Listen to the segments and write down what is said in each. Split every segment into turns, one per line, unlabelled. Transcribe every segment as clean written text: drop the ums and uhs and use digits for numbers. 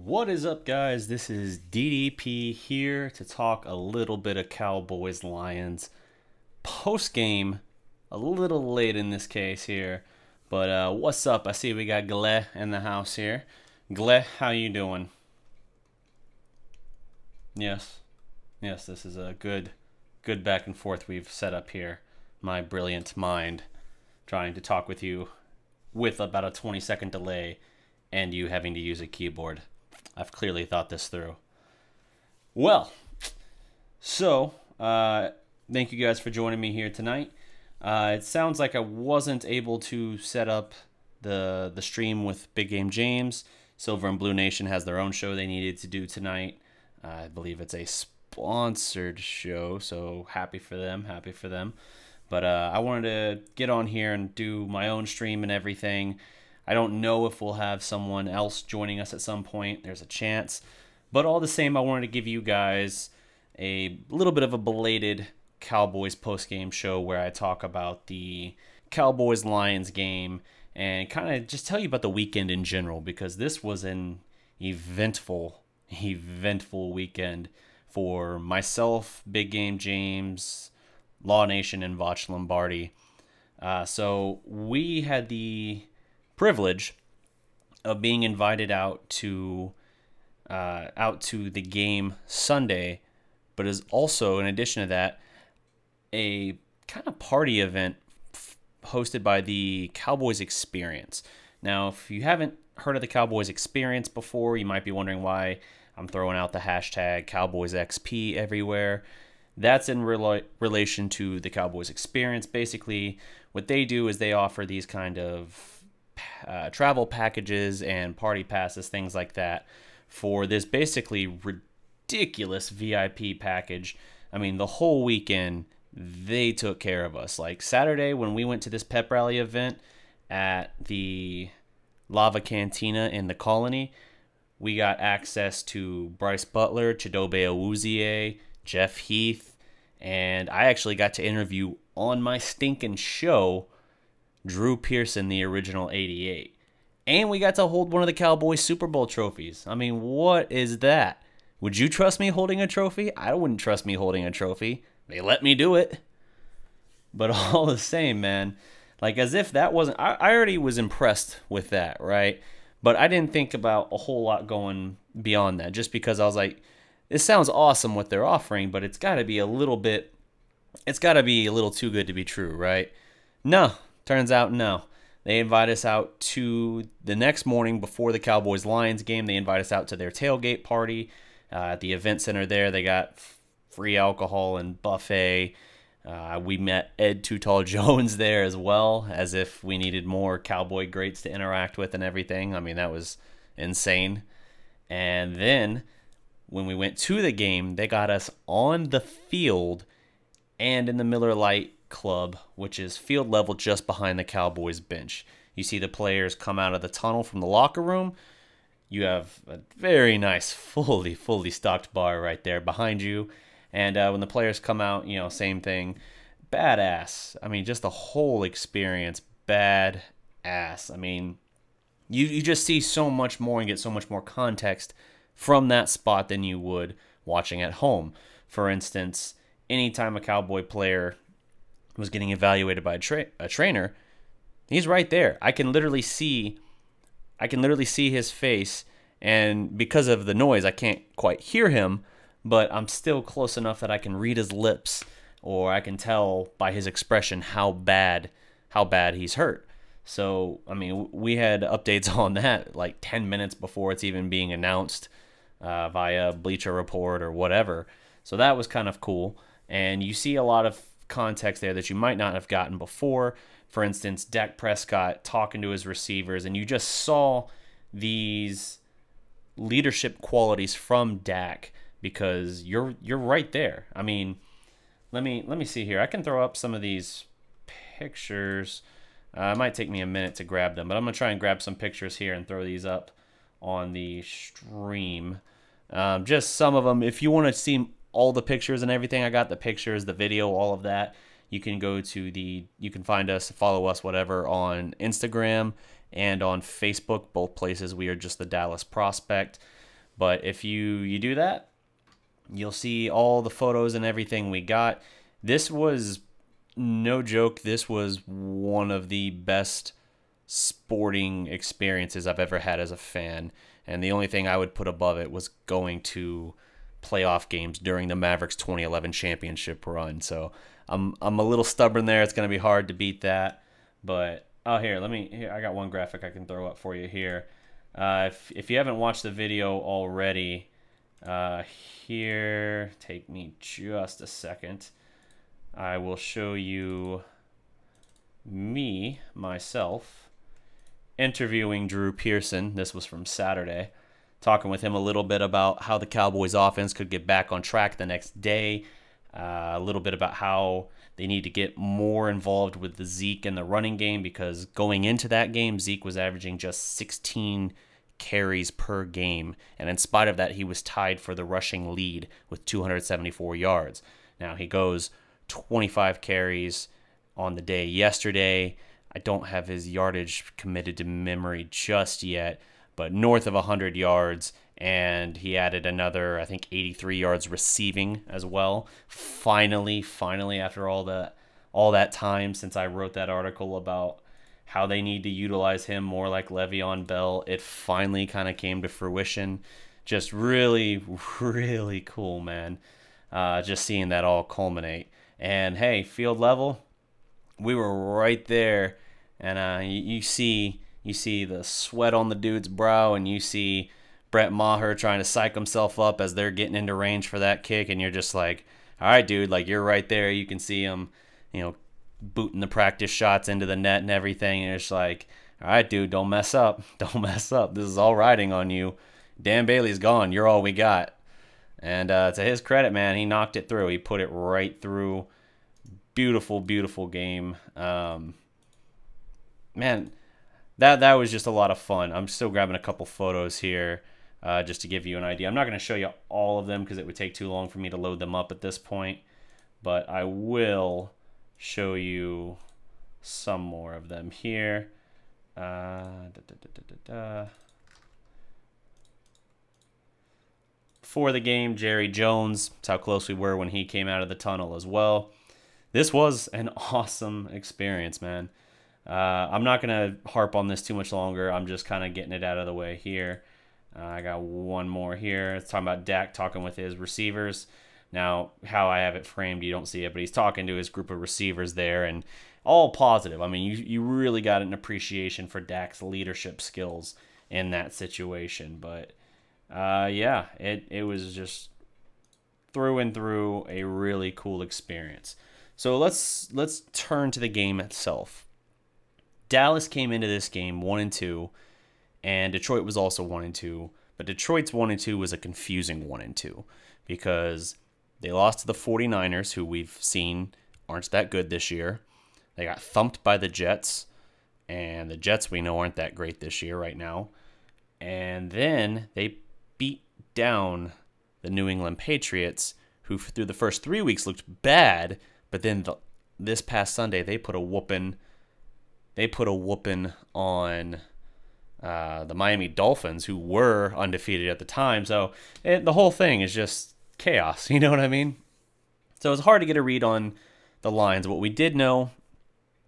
What is up, guys? This is DDP here to talk a little bit of Cowboys Lions post game. A little late in this case here, but what's up? I see we got Gle in the house here. Gle, how you doing? Yes, this is a good back and forth we've set up here. My brilliant mind trying to talk with you with about a 20-second delay and you having to use a keyboard. I've clearly thought this through. Well, so thank you guys for joining me here tonight. It sounds like I wasn't able to set up the stream with Big Game James. Silver and Blue Nation has their own show they needed to do tonight. I believe it's a sponsored show, so happy for them, But I wanted to get on here and do my own stream and everything. I don't know if we'll have someone else joining us at some point. There's a chance. But all the same, I wanted to give you guys a little bit of a belated Cowboys post-game show where I talk about the Cowboys-Lions game and kind of just tell you about the weekend in general, because this was an eventful weekend for myself, Big Game James, Law Nation, and Voch Lombardi. So we had the privilege of being invited out to the game Sunday, but is also, in addition to that, a kind of party event hosted by the Cowboys Experience. Now, if you haven't heard of the Cowboys Experience before, you might be wondering why I'm throwing out the hashtag Cowboys XP everywhere. That's in relation to the Cowboys Experience. Basically, what they do is they offer these kind of travel packages and party passes, things like that, for this basically ridiculous VIP package. I mean, the whole weekend, they took care of us. Like Saturday, when we went to this pep rally event at the Lava Cantina in the Colony, we got access to Bryce Butler, Chidobe Awuzie, Jeff Heath, and I actually got to interview on my stinking show Drew Pearson, the original 88. And we got to hold one of the Cowboys Super Bowl trophies. I mean, what is that? Would you trust me holding a trophy? I wouldn't trust me holding a trophy. They let me do it. But all the same, man, like as if that wasn't... I already was impressed with that, right? But I didn't think about a whole lot going beyond that, just because I was like, it sounds awesome what they're offering, but it's got to be a little bit... It's got to be a little too good to be true, right? No. Turns out, no. They invite us out to the next morning before the Cowboys-Lions game. They invite us out to their tailgate party at the event center there. They got free alcohol and buffet. We met Ed Too Tall Jones there as well, as if we needed more Cowboy greats to interact with and everything. I mean, that was insane. And then when we went to the game, they got us on the field and in the Miller Lite Club, which is field level just behind the Cowboys bench. You see the players come out of the tunnel from the locker room. You have a very nice, fully stocked bar right there behind you. And when the players come out, you know, same thing. Badass. I mean, just the whole experience, badass. I mean, you just see so much more and get so much more context from that spot than you would watching at home. For instance, anytime a Cowboy player was getting evaluated by a trainer, he's right there. I can literally see his face, and because of the noise, I can't quite hear him, but I'm still close enough that I can read his lips, or I can tell by his expression how bad he's hurt. So, I mean, we had updates on that like 10 minutes before it's even being announced via Bleacher Report or whatever. So that was kind of cool, and you see a lot of context there that you might not have gotten before. For instance, Dak Prescott talking to his receivers, and you just saw these leadership qualities from Dak because you're right there. I mean, let me see here. I can throw up some of these pictures. It might take me a minute to grab them, but I'm gonna try and grab some pictures here and throw these up on the stream. Just some of them. If you want to see all the pictures and everything, I got the pictures, the video, all of that. You can go to you can find us, follow us, whatever, on Instagram and on Facebook, both places we are just the Dallas Prospect. But if you do that, you'll see all the photos and everything we got. This was, no joke, this was one of the best sporting experiences I've ever had as a fan. And the only thing I would put above it was going to playoff games during the Mavericks 2011 championship run. So I'm a little stubborn there. It's going to be hard to beat that. But oh, here, I got one graphic I can throw up for you here. If you haven't watched the video already, here, take me just a second. I will show you myself, interviewing Drew Pearson. This was from Saturday. Talking with him a little bit about how the Cowboys offense could get back on track the next day. A little bit about how they need to get more involved with the Zeke and the running game, because going into that game, Zeke was averaging just 16 carries per game. And in spite of that, he was tied for the rushing lead with 274 yards. Now he goes 25 carries on the day yesterday. I don't have his yardage committed to memory just yet, but north of 100 yards, and he added another, I think, 83 yards receiving as well. Finally, after all that time since I wrote that article about how they need to utilize him more like Le'Veon Bell, it finally kind of came to fruition. Just really, really cool, man. Just seeing that all culminate. And hey, field level, we were right there, and you see the sweat on the dude's brow, and you see Brett Maher trying to psych himself up as they're getting into range for that kick, and you're just like, all right, dude, like, you're right there. You can see him, booting the practice shots into the net and everything, and it's like, all right, dude, don't mess up. Don't mess up. This is all riding on you. Dan Bailey's gone. You're all we got. And to his credit, man, he knocked it through. He put it right through. Beautiful, beautiful game. Man, that was just a lot of fun. I'm still grabbing a couple photos here just to give you an idea. I'm not going to show you all of them because it would take too long for me to load them up at this point. But I will show you some more of them here. Before the game, Jerry Jones. That's how close we were when he came out of the tunnel as well. This was an awesome experience, man. I'm not going to harp on this too much longer. I'm just kind of getting it out of the way here. I got one more here. It's talking about Dak talking with his receivers. Now, how I have it framed, you don't see it, but he's talking to his group of receivers there, and all positive. I mean, you really got an appreciation for Dak's leadership skills in that situation. But, yeah, it was just through and through a really cool experience. So let's turn to the game itself. Dallas came into this game 1-2, and Detroit was also 1-2. But Detroit's 1-2 was a confusing 1-2 because they lost to the 49ers, who we've seen aren't that good this year. They got thumped by the Jets, and the Jets we know aren't that great this year right now. And then they beat down the New England Patriots, who through the first 3 weeks looked bad, but then this past Sunday they put a whooping. They put a whooping on the Miami Dolphins, who were undefeated at the time. So the whole thing is just chaos. You know what I mean? So it's hard to get a read on the lines. What we did know,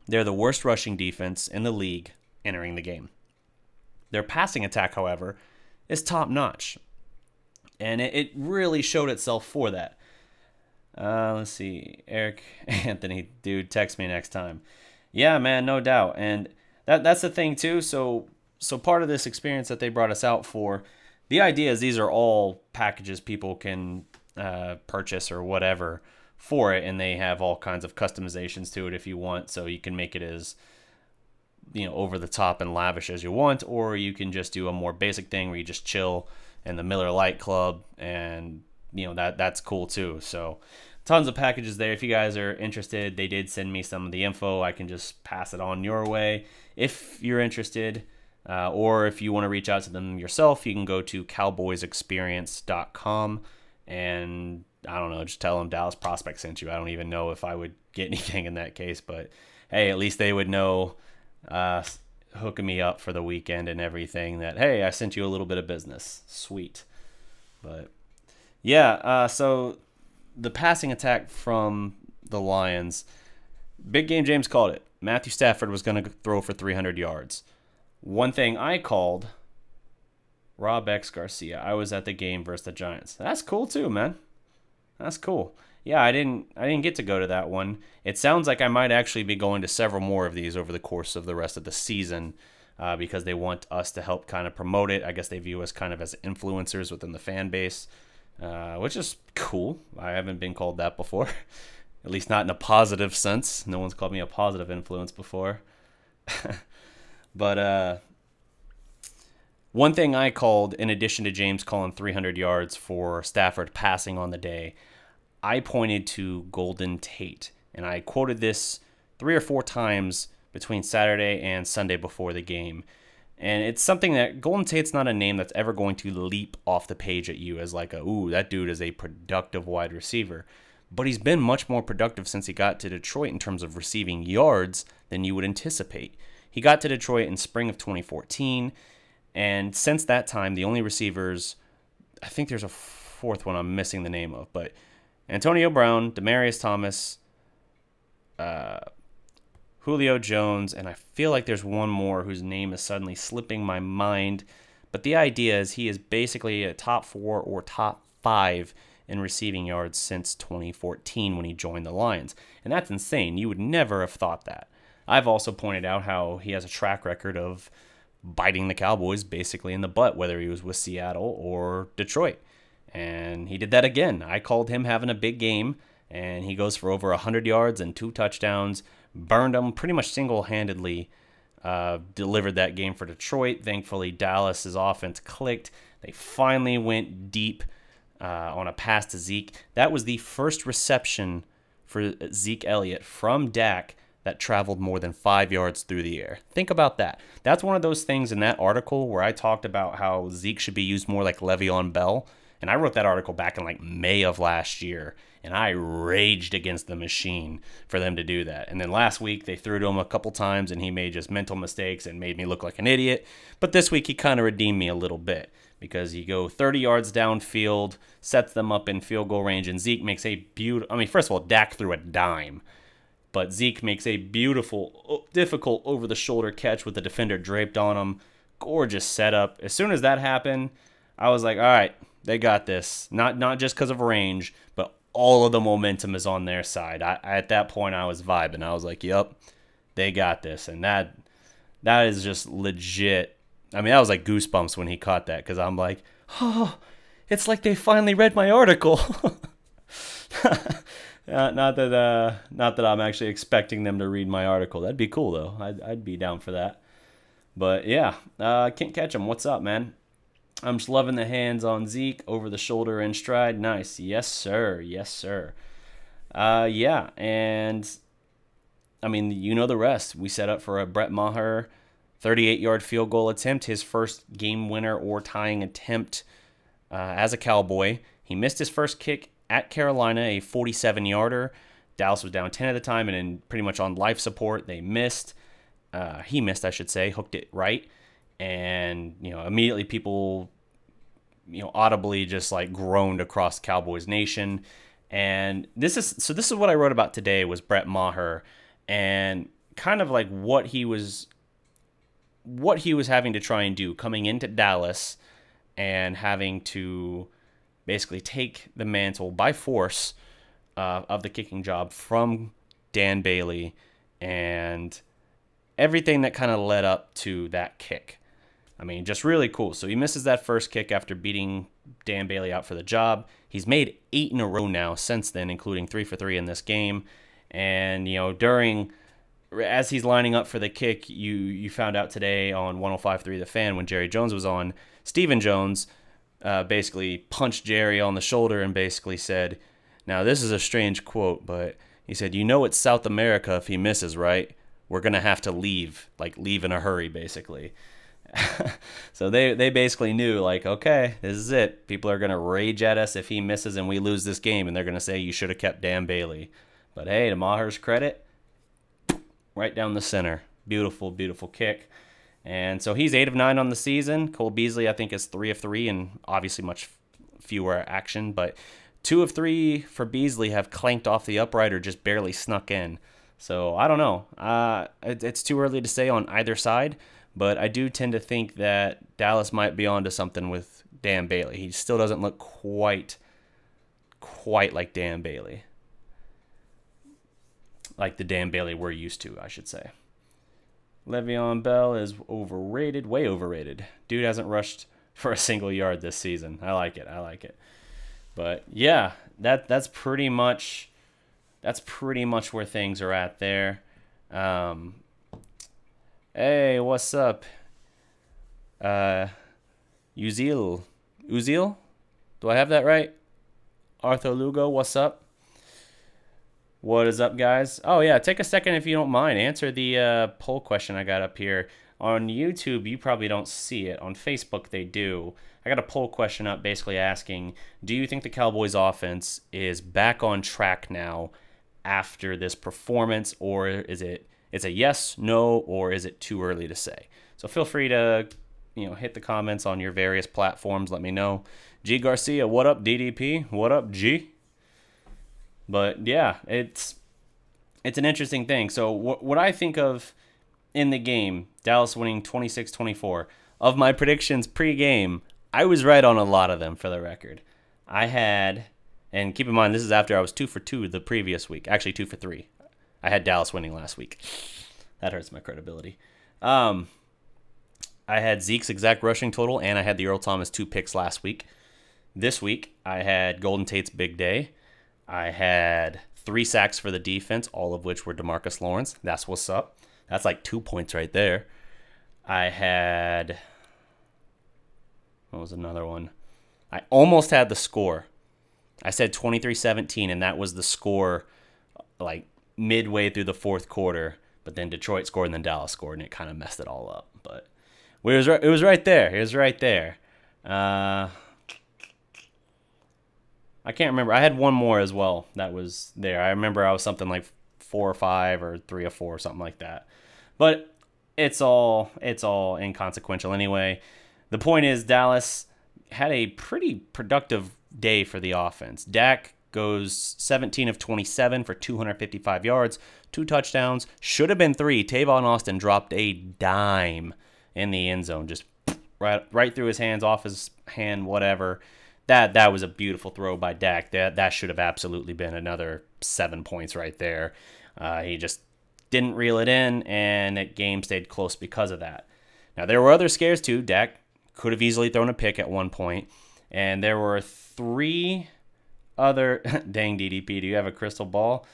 they're the worst rushing defense in the league entering the game. Their passing attack, however, is top-notch. And it really showed itself for that. Let's see. Eric Anthony, dude, text me next time. Yeah, man, no doubt. And that's the thing, too. So part of this experience that they brought us out for, the idea is these are all packages people can purchase or whatever for it, and they have all kinds of customizations to it if you want. So you can make it as over the top and lavish as you want, or you can just do a more basic thing where you just chill in the Miller Lite Club, and that's cool too. So tons of packages there. If you guys are interested, they did send me some of the info. I can just pass it on your way if you're interested, or if you want to reach out to them yourself, you can go to cowboysexperience.com, and I don't know, just tell them Dallas Prospect sent you. I don't even know if I would get anything in that case, but hey, at least they would know, hooking me up for the weekend and everything, that hey, I sent you a little bit of business. Sweet. But yeah, so the passing attack from the Lions, Big Game James called it. Matthew Stafford was going to throw for 300 yards. One thing I called, Rob X Garcia. I was at the game versus the Giants. That's cool too, man. That's cool. Yeah, I didn't get to go to that one. It sounds like I might actually be going to several more of these over the course of the rest of the season, because they want us to help kind of promote it. I guess they view us kind of as influencers within the fan base, which is cool. I haven't been called that before, at least not in a positive sense. No one's called me a positive influence before. But one thing I called, in addition to James calling 300 yards for Stafford passing on the day, I pointed to Golden Tate. And I quoted this 3 or 4 times between Saturday and Sunday before the game. And it's something that Golden Tate's not a name that's ever going to leap off the page at you as like, ooh, that dude is a productive wide receiver. But he's been much more productive since he got to Detroit in terms of receiving yards than you would anticipate. He got to Detroit in spring of 2014. And since that time, the only receivers, I think there's a fourth one I'm missing the name of, but Antonio Brown, Demaryius Thomas, Julio Jones, and I feel like there's one more whose name is suddenly slipping my mind. But the idea is he is basically a top 4 or top 5 in receiving yards since 2014 when he joined the Lions. And that's insane. You would never have thought that. I've also pointed out how he has a track record of biting the Cowboys basically in the butt, whether he was with Seattle or Detroit. And he did that again. I called him having a big game, and he goes for over 100 yards and 2 touchdowns, burned them pretty much single-handedly, delivered that game for Detroit. Thankfully, Dallas's offense clicked. They finally went deep on a pass to Zeke. That was the first reception for Zeke Elliott from Dak that traveled more than 5 yards through the air. Think about that. That's one of those things in that article where I talked about how Zeke should be used more like Le'Veon Bell. And I wrote that article back in like May of last year. And I raged against the machine for them to do that. And then last week they threw to him a couple times and he made just mental mistakes and made me look like an idiot. But this week he kind of redeemed me a little bit, because you go 30 yards downfield, sets them up in field goal range, and Zeke makes a beautiful... I mean, first of all, Dak threw a dime. But Zeke makes a beautiful, difficult over-the-shoulder catch with the defender draped on him. Gorgeous setup. As soon as that happened, I was like, all right, they got this. Not just because of range, but all of the momentum is on their side. At that point, I was vibing. I was like, yep, they got this. And that is just legit. I mean, that was like goosebumps when he caught that, because I'm like, oh, it's like they finally read my article. Not that I'm actually expecting them to read my article. That'd be cool, though. I'd be down for that. But, yeah, can't catch him. What's up, man? I'm just loving the hands on Zeke, over the shoulder in stride. Nice. Yes, sir. Yes, sir. Yeah, and, I mean, you know the rest. We set up for a Brett Maher 38-yard field goal attempt, his first game winner or tying attempt as a Cowboy. He missed his first kick at Carolina, a 47-yarder. Dallas was down 10 at the time, and then pretty much on life support, they missed. He missed, I should say, hooked it right. And, immediately people, audibly just like groaned across Cowboys Nation. And this is what I wrote about today, was Brett Maher, and kind of like what he was having to try and do coming into Dallas and having to basically take the mantle by force of the kicking job from Dan Bailey, and everything that kind of led up to that kick. I mean, just really cool. So he misses that first kick after beating Dan Bailey out for the job. He's made 8 in a row now since then, including 3 for 3 in this game. And, as he's lining up for the kick, you found out today on 105.3 The Fan, when Jerry Jones was on, Stephen Jones basically punched Jerry on the shoulder and basically said, now this is a strange quote, but he said, it's South America if he misses, right? We're going to have to leave, like leave in a hurry, basically. So they basically knew, like, okay, this is it. People are going to rage at us if he misses and we lose this game, and they're going to say you should have kept Dan Bailey. But hey, to Maher's credit, right down the center. Beautiful, beautiful kick. And so he's 8 of 9 on the season. Cole Beasley, I think, is 3 of 3, and obviously much fewer action, but 2 of 3 for Beasley have clanked off the upright or just barely snuck in. So I don't know. It's too early to say on either side, but I do tend to think that Dallas might be onto something with Dan Bailey. He still doesn't look quite like Dan Bailey. Like the Dan Bailey we're used to, I should say. Le'Veon Bell is overrated, way overrated. Dude hasn't rushed for a single yard this season. I like it. But yeah, that's pretty much where things are at there. Hey, what's up? Uzil? Do I have that right? Arthur Lugo, what's up? What is up, guys? Oh, yeah, take a second if you don't mind. Answer the poll question I got up here. On YouTube, you probably don't see it. On Facebook, they do. I got a poll question up basically asking, do you think the Cowboys offense is back on track now after this performance, or is it's a yes, no, or is it too early to say? So feel free to, hit the comments on your various platforms. Let me know. G Garcia, what up, DDP? What up, G? But yeah, it's an interesting thing. So what I think of in the game, Dallas winning 26-24, of my predictions pre-game, I was right on a lot of them for the record. I had, and keep in mind, this is after I was 2 for 2 the previous week. Actually, 2 for 3. I had Dallas winning last week. That hurts my credibility. I had Zeke's exact rushing total, and I had the Earl Thomas 2 picks last week. This week, I had Golden Tate's big day. I had 3 sacks for the defense, all of which were DeMarcus Lawrence. That's what's up. That's like 2 points right there. I had... What was another one? I almost had the score. I said 23-17, and that was the score like midway through the fourth quarter. But then Detroit scored, and then Dallas scored, and it kind of messed it all up. But it was right there. It was right there. I can't remember. I had one more as well that was there. I remember I was something like 4 or 5 or 3 or 4, something like that. But it's all inconsequential anyway. The point is Dallas had a pretty productive day for the offense. Dak goes 17 of 27 for 255 yards, 2 touchdowns. Should have been 3. Tavon Austin dropped a dime in the end zone, just right through his hands, off his hand, whatever. That was a beautiful throw by Dak. That should have absolutely been another 7 points right there. He just didn't reel it in, and the game stayed close because of that. Now, there were other scares too. Dak could have easily thrown a pick at one point, and there were 3 other... Dang, DDP, do you have a crystal ball?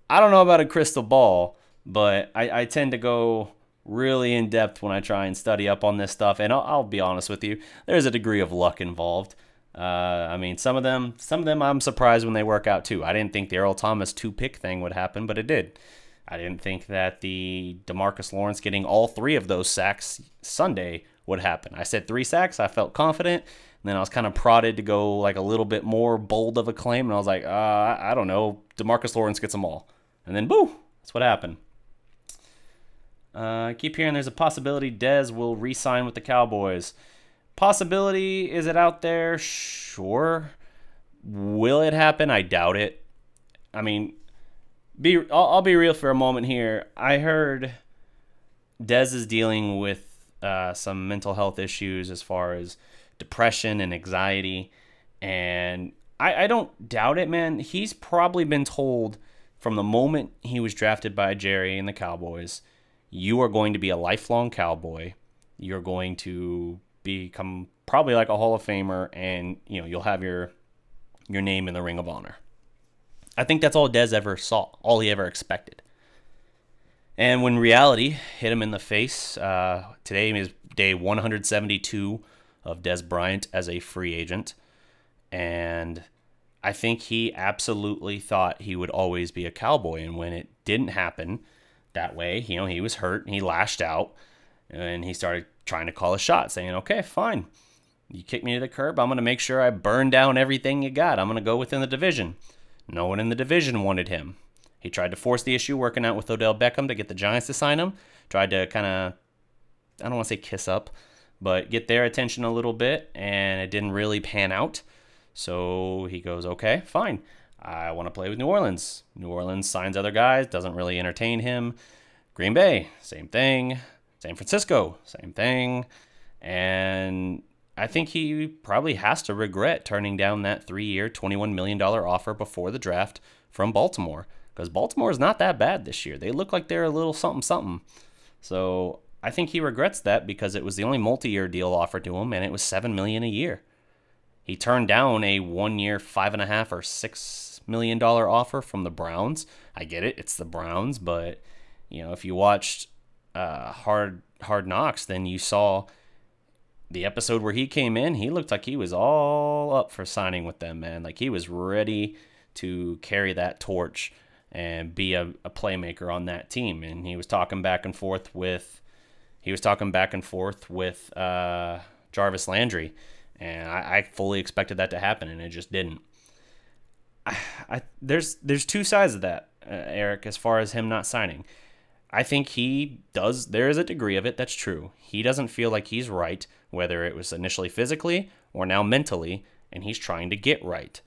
I don't know about a crystal ball, but I tend to go really in-depth when I try and study up on this stuff, and I'll be honest with you, there's a degree of luck involved. I mean, some of them I'm surprised when they work out too. I didn't think the Earl Thomas 2-pick thing would happen, but it did. I didn't think that the DeMarcus Lawrence getting all 3 of those sacks Sunday would happen. I said 3 sacks. I felt confident. And then I was kind of prodded to go like a little bit more bold of a claim. And I was like, I don't know. DeMarcus Lawrence gets them all. And then, boo, that's what happened. I keep hearing there's a possibility Dez will re-sign with the Cowboys. Possibility, is it out there? Sure. Will it happen? I doubt it. I mean, I'll be real for a moment here. I heard Dez is dealing with some mental health issues as far as depression and anxiety, and I don't doubt it, man. He's probably been told from the moment he was drafted by Jerry and the Cowboys, you are going to be a lifelong Cowboy. You're going to become probably like a Hall of Famer, and you'll have your name in the Ring of Honor. I think that's all Dez ever saw, all he ever expected. And when reality hit him in the face, today is day 172 of Dez Bryant as a free agent, and I think he absolutely thought he would always be a Cowboy, and when it didn't happen that way, he was hurt, and he lashed out, and he started trying to call a shot, saying, okay, fine. You kick me to the curb, I'm going to make sure I burn down everything you got. I'm going to go within the division. No one in the division wanted him. He tried to force the issue working out with Odell Beckham to get the Giants to sign him. Tried to kind of, I don't want to say kiss up, but get their attention a little bit, and it didn't really pan out. So he goes, okay, fine. I want to play with New Orleans. New Orleans signs other guys, doesn't really entertain him. Green Bay, same thing. San Francisco, same thing. And I think he probably has to regret turning down that 3-year, $21 million offer before the draft from Baltimore. Because Baltimore is not that bad this year. They look like they're a little something something. So I think he regrets that because it was the only multi-year deal offered to him, and it was $7 million a year. He turned down a 1-year, $5.5 or $6 million offer from the Browns. I get it, it's the Browns, but if you watched Hard Knocks, then you saw the episode where he came in. He looked like he was all up for signing with them, man. Like he was ready to carry that torch and be a playmaker on that team. And he was talking back and forth with Jarvis Landry, and I fully expected that to happen, and it just didn't. There's two sides of that, Eric, as far as him not signing. I think there is a degree of it that's true. He doesn't feel like he's right, whether it was initially physically or now mentally, and he's trying to get right.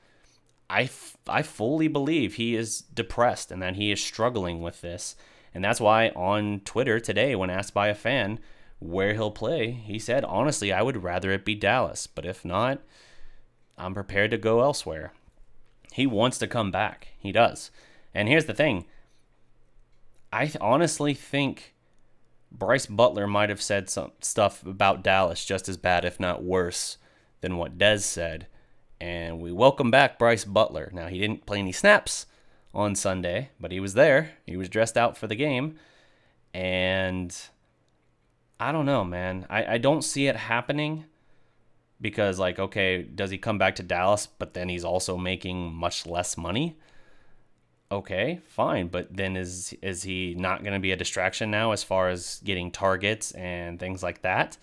I fully believe he is depressed and that he is struggling with this. And that's why on Twitter today, when asked by a fan where he'll play, he said, honestly, I would rather it be Dallas. But if not, I'm prepared to go elsewhere. He wants to come back. He does. And here's the thing. I honestly think Bryce Butler might have said some stuff about Dallas just as bad, if not worse, than what Dez said. And we welcome back Bryce Butler. Now, he didn't play any snaps on Sunday, but he was there. He was dressed out for the game. And I don't know, man. I don't see it happening because, okay, does he come back to Dallas, but then he's also making much less money? Okay, fine. But then is he not going to be a distraction now as far as getting targets and things like that?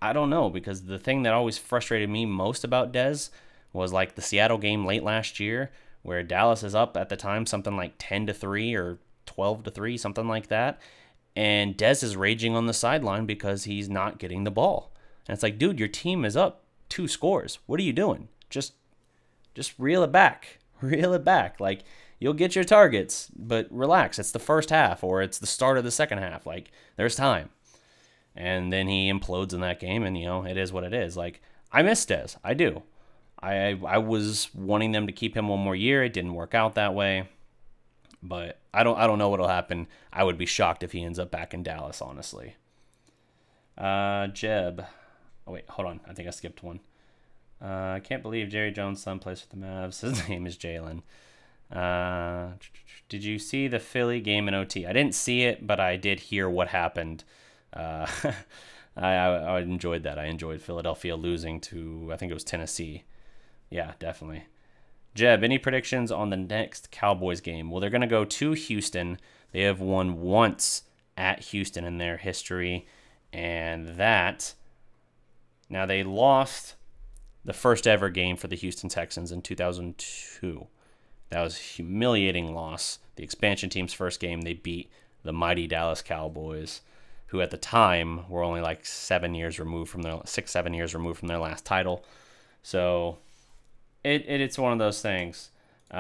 I don't know, because the thing that always frustrated me most about Dez was the Seattle game late last year where Dallas is up at the time something like 10-3 or 12-3, something like that. And Dez is raging on the sideline because he's not getting the ball. And it's like, dude, your team is up 2 scores. What are you doing? Just reel it back. Reel it back. You'll get your targets, but relax. It's the first half or it's the start of the second half. There's time. And then he implodes in that game, and, it is what it is. I miss Dez. I do. I was wanting them to keep him one more year. It didn't work out that way. But I don't know what'll happen. I would be shocked if he ends up back in Dallas, honestly. Jeb. Oh, wait, hold on. I think I skipped one. I can't believe Jerry Jones' son plays for the Mavs. His name is Jalen. Did you see the Philly game in OT? I didn't see it, but I did hear what happened. I enjoyed that. I enjoyed Philadelphia losing to, I think it was Tennessee. Yeah, definitely. Jeb, any predictions on the next Cowboys game? Well, they're going to go to Houston. They have won once at Houston in their history. And now they lost the first ever game for the Houston Texans in 2002. That was a humiliating loss. The expansion team's first game, they beat the mighty Dallas Cowboys, who at the time were only 7 years removed from their 6-7 years removed from their last title. So it's one of those things. They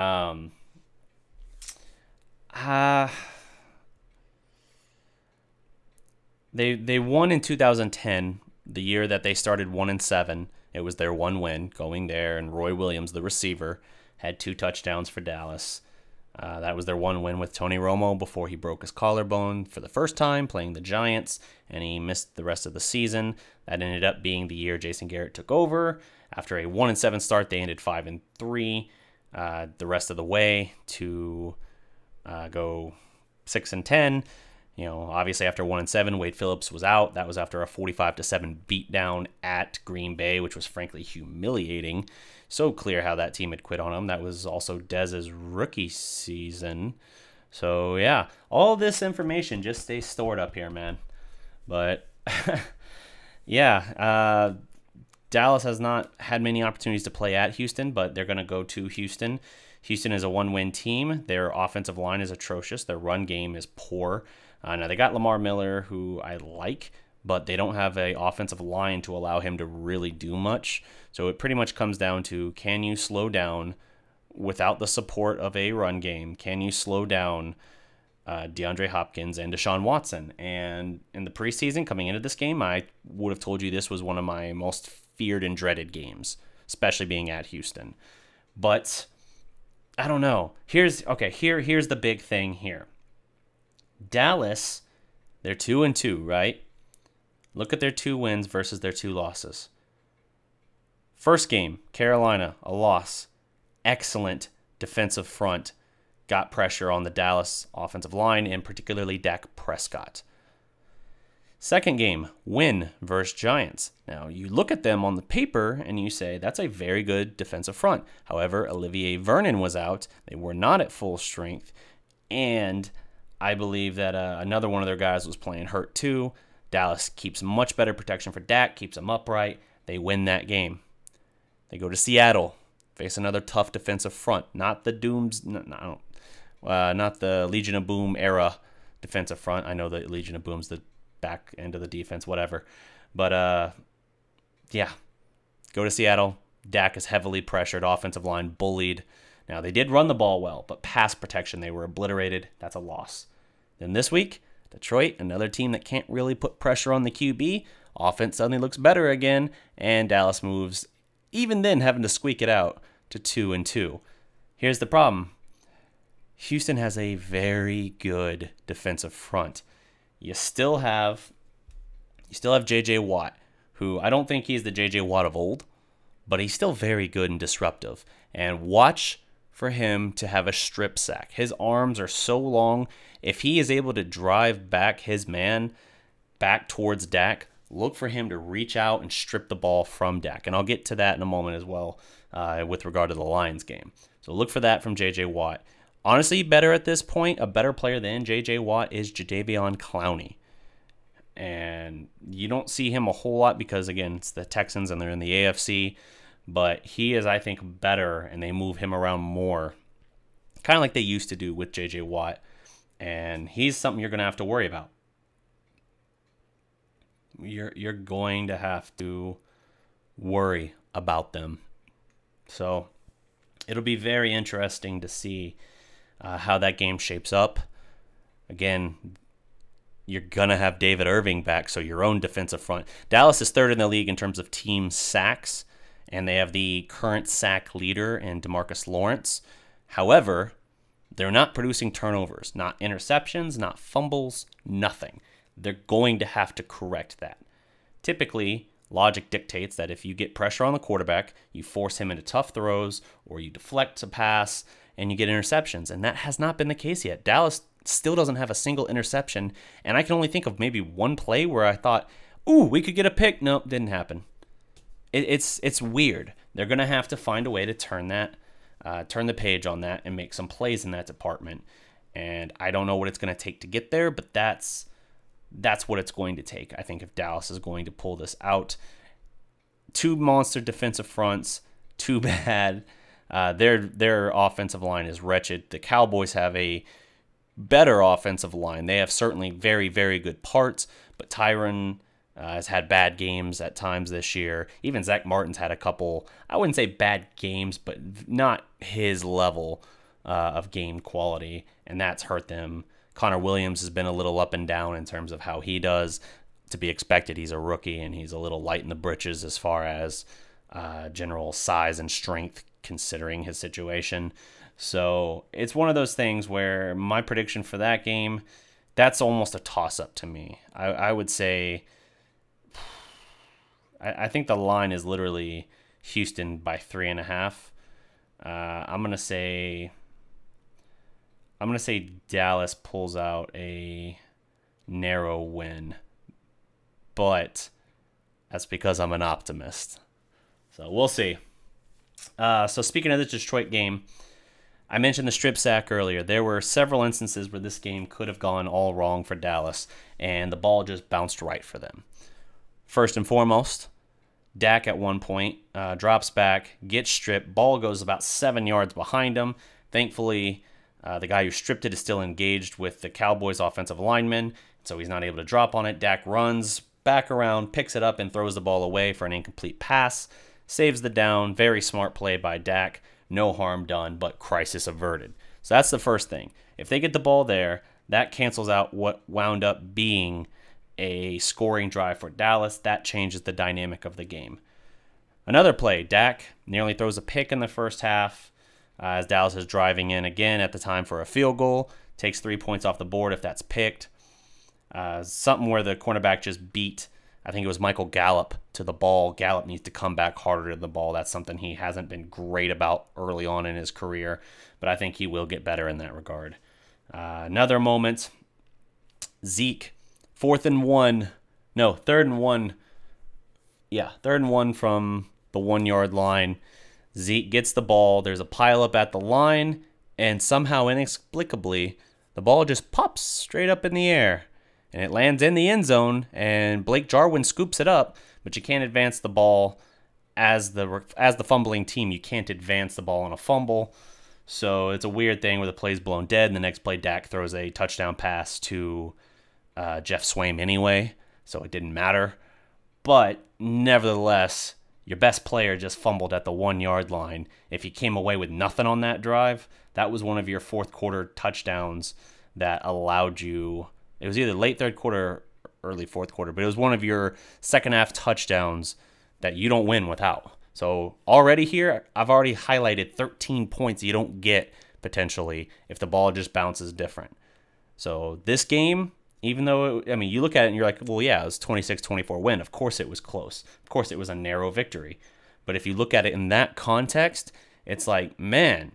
won in 2010, the year that they started 1-7. It was their one win going there, and Roy Williams, the receiver, had 2 touchdowns for Dallas. That was their one win with Tony Romo before he broke his collarbone for the first time playing the Giants, and he missed the rest of the season. That ended up being the year Jason Garrett took over. After a 1-7 start, they ended 5-3 the rest of the way to go 6-10. Obviously after 1-7, Wade Phillips was out. That was after a 45-7 beatdown at Green Bay, which was frankly humiliating. So clear how that team had quit on him. That was also Dez's rookie season. So yeah, all this information just stays stored up here, man. But yeah, Dallas has not had many opportunities to play at Houston, but they're going to go to Houston. Houston is a 1-win team. Their offensive line is atrocious. Their run game is poor. Now, they got Lamar Miller, who I like, but they don't have an offensive line to allow him to really do much. So it pretty much comes down to, can you slow down without the support of a run game? Can you slow down DeAndre Hopkins and Deshaun Watson? And in the preseason coming into this game, I would have told you this was one of my most feared and dreaded games, especially being at Houston. But I don't know. Here's the big thing here. Dallas, they're 2-2, right? Look at their 2 wins versus their 2 losses. First game, Carolina, a loss. Excellent defensive front. Got pressure on the Dallas offensive line, and particularly Dak Prescott. Second game, win versus Giants. Now, you look at them on the paper and you say, that's a very good defensive front. However, Olivier Vernon was out. They were not at full strength. And I believe that another one of their guys was playing hurt too. Dallas keeps much better protection for Dak, keeps him upright. They win that game. They go to Seattle, face another tough defensive front. Not the not the Legion of Boom era defensive front. I know the Legion of Boom's the back end of the defense, whatever. But yeah, go to Seattle. Dak is heavily pressured, offensive line bullied. Now, they did run the ball well, but pass protection, they were obliterated. That's a loss. Then this week, Detroit, another team that can't really put pressure on the QB. Offense suddenly looks better again, and Dallas moves, even then having to squeak it out, to 2-2. Here's the problem. Houston has a very good defensive front. You still have J.J. Watt, who I don't think he's the J.J. Watt of old, but he's still very good and disruptive. And watch for him to have a strip sack. His arms are so long. If he is able to drive back his man back towards Dak, look for him to reach out and strip the ball from Dak. And I'll get to that in a moment as well with regard to the Lions game. So look for that from J.J. Watt. Honestly, better at this point, a better player than J.J. Watt is Jadeveon Clowney. And you don't see him a whole lot because, again, it's the Texans and they're in the AFC. But he is, I think, better, and they move him around more, kind of like they used to do with J.J. Watt. And he's something you're going to have to worry about. You're going to have to worry about them. So it'll be very interesting to see how that game shapes up. Again, you're going to have David Irving back, so your own defensive front. Dallas is third in the league in terms of team sacks, and they have the current sack leader in DeMarcus Lawrence. However, they're not producing turnovers, not interceptions, not fumbles, nothing. They're going to have to correct that. Typically, logic dictates that if you get pressure on the quarterback, you force him into tough throws, or you deflect a pass, and you get interceptions. And that has not been the case yet. Dallas still doesn't have a single interception, and I can only think of maybe one play where I thought, ooh, we could get a pick. Nope, didn't happen. It's weird. They're going to have to find a way to turn the page on that and make some plays in that department. And I don't know what it's going to take to get there, but that's what it's going to take. I think if Dallas is going to pull this out. 2 monster defensive fronts, too bad. Their offensive line is wretched. The Cowboys have a better offensive line. They have certainly very, very good parts, but Tyron has had bad games at times this year. Even Zach Martin's had a couple, I wouldn't say bad games, but not his level of game quality, and that's hurt them. Connor Williams has been a little up and down in terms of how he does. To be expected, he's a rookie, and he's a little light in the britches as far as general size and strength, considering his situation. So it's one of those things where my prediction for that game, that's almost a toss-up to me. I would say, I think the line is literally Houston by 3.5. I'm gonna say Dallas pulls out a narrow win, but that's because I'm an optimist. So we'll see. So speaking of the Detroit game, I mentioned the strip sack earlier. There were several instances where this game could have gone all wrong for Dallas, and the ball just bounced right for them. First and foremost, Dak at one point drops back, gets stripped. Ball goes about 7 yards behind him. Thankfully, the guy who stripped it is still engaged with the Cowboys offensive lineman, so he's not able to drop on it. Dak runs back around, picks it up, and throws the ball away for an incomplete pass. Saves the down. Very smart play by Dak. No harm done, but crisis averted. So that's the first thing. If they get the ball there, that cancels out what wound up being a scoring drive for Dallas. That changes the dynamic of the game. Another play, Dak nearly throws a pick in the first half as Dallas is driving in again at the time for a field goal. Takes 3 points off the board if that's picked. Something where the cornerback just beat, I think it was Michael Gallup, to the ball. Gallup needs to come back harder to the ball. That's something he hasn't been great about early on in his career, but I think he will get better in that regard. Another moment, Zeke, third and one. Yeah, third and one from the 1 yard line. Zeke gets the ball. There's a pileup at the line, and somehow, inexplicably, the ball just pops straight up in the air. And it lands in the end zone, and Blake Jarwin scoops it up, but you can't advance the ball as the fumbling team. You can't advance the ball on a fumble. So it's a weird thing where the play's blown dead, and the next play Dak throws a touchdown pass to Jeff Swaim anyway, so it didn't matter. But nevertheless, your best player just fumbled at the 1 yard line. If he came away with nothing on that drive, that was one of your fourth quarter touchdowns that allowed you. It was either late third quarter, early fourth quarter, but it was one of your second half touchdowns that you don't win without. So already here, I've already highlighted 13 points you don't get potentially if the ball just bounces different. So this game, even though, you look at it and you're like, well, yeah, it was 26-24 win. Of course it was close. Of course it was a narrow victory. But if you look at it in that context, it's like, man,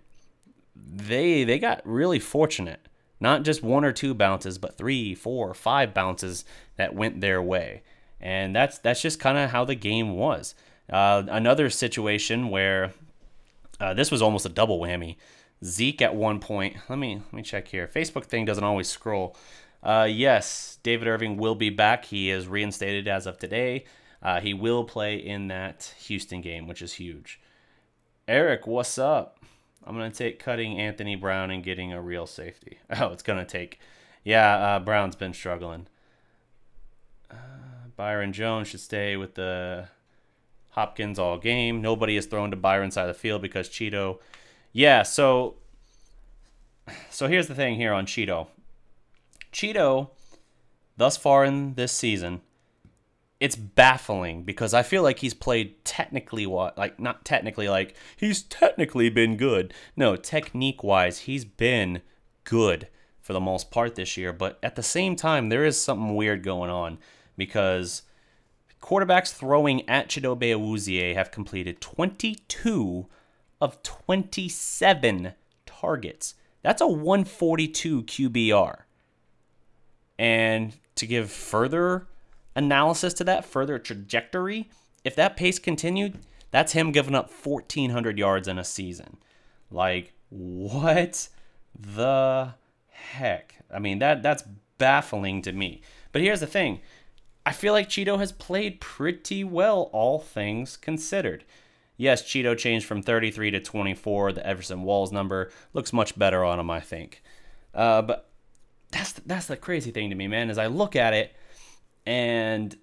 they got really fortunate. Not just 1 or 2 bounces, but 3, 4, 5 bounces that went their way. And that's just kind of how the game was. Another situation where this was almost a double whammy. Zeke at one point, let me check here. Facebook thing doesn't always scroll. Yes, David Irving will be back. He is reinstated as of today. He will play in that Houston game, which is huge. Eric, what's up? I'm going to take cutting Anthony Brown and getting a real safety. Oh, it's going to take. Yeah, Brown's been struggling. Byron Jones should stay with the Hopkins all game. Nobody is thrown to Byron's side of the field because Cheeto. Yeah, so here's the thing here on Cheeto. Cheeto, thus far in this season, it's baffling because I feel like he's played technically not technically like he's technically been good. No, technique-wise, he's been good for the most part this year. But at the same time, there is something weird going on because quarterbacks throwing at Chidobe Awuzie have completed 22 of 27 targets. That's a 142 QBR. And to give further analysis to that, further trajectory, if that pace continued, that's him giving up 1,400 yards in a season. Like, what the heck? That's baffling to me. But here's the thing. I feel like Cheeto has played pretty well, all things considered. Yes, Cheeto changed from 33 to 24. The Everson Walls number looks much better on him, I think. But that's the crazy thing to me, man, is I look at it and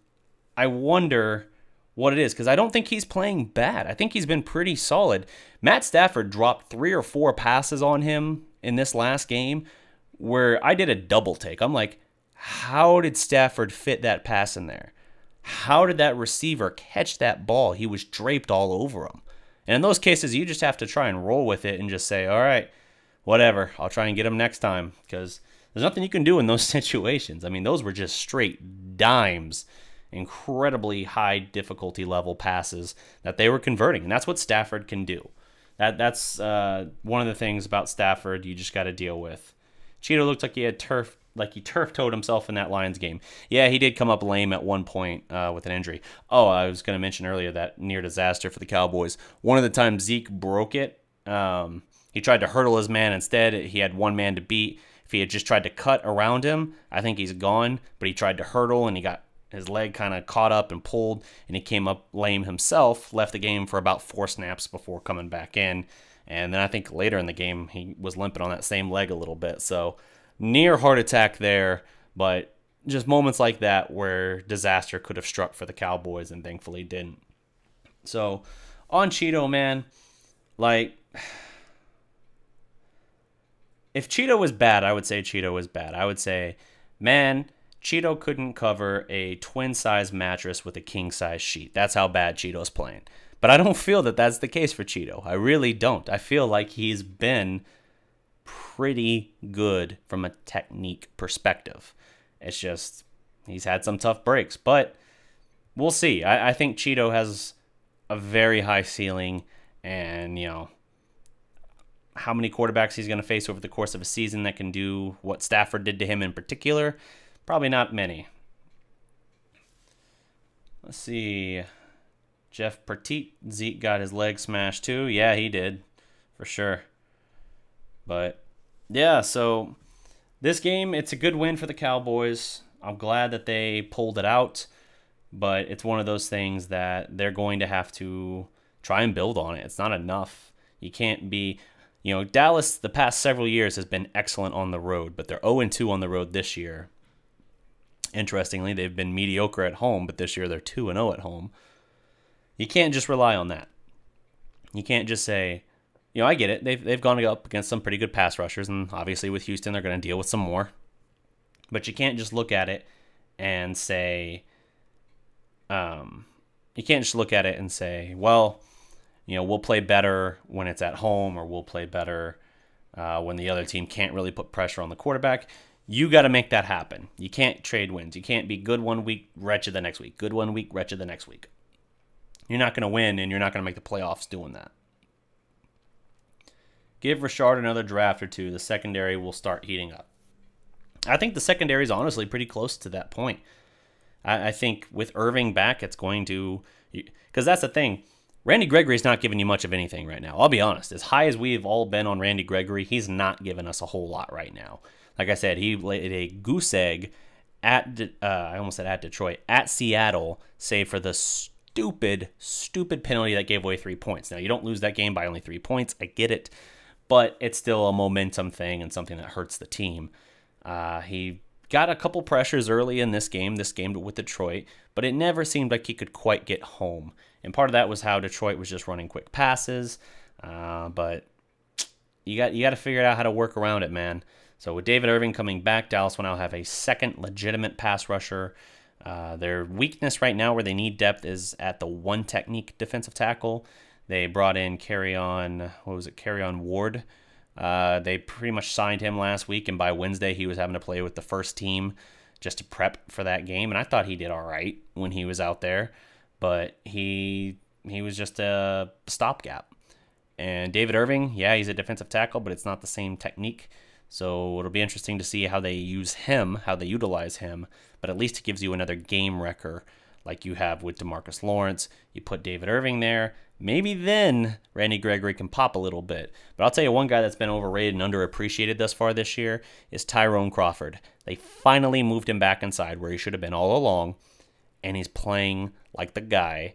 I wonder what it is, because I don't think he's playing bad. I think he's been pretty solid. Matt Stafford dropped 3 or 4 passes on him in this last game where I did a double take. I'm like, how did Stafford fit that pass in there? How did that receiver catch that ball? He was draped all over him. And in those cases, you just have to try and roll with it and just say, all right, whatever, I'll try and get him next time, because there's nothing you can do in those situations. Those were just straight dimes, incredibly high difficulty level passes that they were converting, and that's what Stafford can do. That's one of the things about Stafford you just got to deal with. Cheeto looked like he had turf-toed himself in that Lions game. Yeah, he did come up lame at one point with an injury. Oh, I was going to mention earlier that near disaster for the Cowboys. One of the times Zeke broke it, he tried to hurdle his man. Instead, he had one man to beat. If he had just tried to cut around him, I think he's gone. But he tried to hurdle, and he got his leg kind of caught up and pulled, and he came up lame himself, left the game for about 4 snaps before coming back in. And then I think later in the game, he was limping on that same leg a little bit. So near heart attack there, but just moments like that where disaster could have struck for the Cowboys and thankfully didn't. So on Cheeto, man, like, if Cheeto was bad, I would say Cheeto was bad. I would say, man, Cheeto couldn't cover a twin-size mattress with a king-size sheet. That's how bad Cheeto's playing. But I don't feel that that's the case for Cheeto. I really don't. I feel like he's been pretty good from a technique perspective. It's just he's had some tough breaks. But we'll see. I think Cheeto has a very high ceiling, and, you know, how many quarterbacks he's going to face over the course of a season that can do what Stafford did to him in particular, probably not many. Let's see. Jeff Petit, Zeke got his leg smashed too. Yeah, he did, for sure. But, yeah, so this game, it's a good win for the Cowboys. I'm glad that they pulled it out, but it's one of those things that they're going to have to try and build on it. It's not enough. You can't be... You know, Dallas, the past several years, has been excellent on the road, but they're 0-2 on the road this year. Interestingly, they've been mediocre at home, but this year they're 2-0 at home. You can't just rely on that. You can't just say, you know, I get it. They've gone up against some pretty good pass rushers, and obviously with Houston, they're going to deal with some more. But you can't just look at it and say, you can't just look at it and say, well, you know, we'll play better when it's at home, or we'll play better when the other team can't really put pressure on the quarterback. You got to make that happen. You can't trade wins. You can't be good one week, wretched the next week. Good one week, wretched the next week. You're not going to win, and you're not going to make the playoffs doing that. Give Richard another draft or two. The secondary will start heating up. I think the secondary is honestly pretty close to that point. I think with Irving back, it's going to... Because that's the thing. Randy Gregory's not giving you much of anything right now. I'll be honest. As high as we've all been on Randy Gregory, he's not giving us a whole lot right now. Like I said, he laid a goose egg at, I almost said at Detroit, at Seattle, save for the stupid penalty that gave away 3 points. Now, you don't lose that game by only 3 points. I get it. But it's still a momentum thing and something that hurts the team. He got a couple pressures early in this game with Detroit, but it never seemed like he could quite get home. And part of that was how Detroit was just running quick passes. But you got to figure out how to work around it, man. So with David Irving coming back, Dallas will now have a second legitimate pass rusher. Their weakness right now where they need depth is at the one technique defensive tackle. They brought in Carryon Ward. They pretty much signed him last week, and by Wednesday he was having to play with the first team just to prep for that game. And I thought he did all right when he was out there. But he was just a stopgap. And David Irving, yeah, he's a defensive tackle, but it's not the same technique. So it'll be interesting to see how they use him, how they utilize him. But at least it gives you another game wrecker like you have with DeMarcus Lawrence. You put David Irving there. Maybe then Randy Gregory can pop a little bit. But I'll tell you one guy that's been overrated and underappreciated thus far this year is Tyrone Crawford. They finally moved him back inside where he should have been all along. And he's playing like the guy.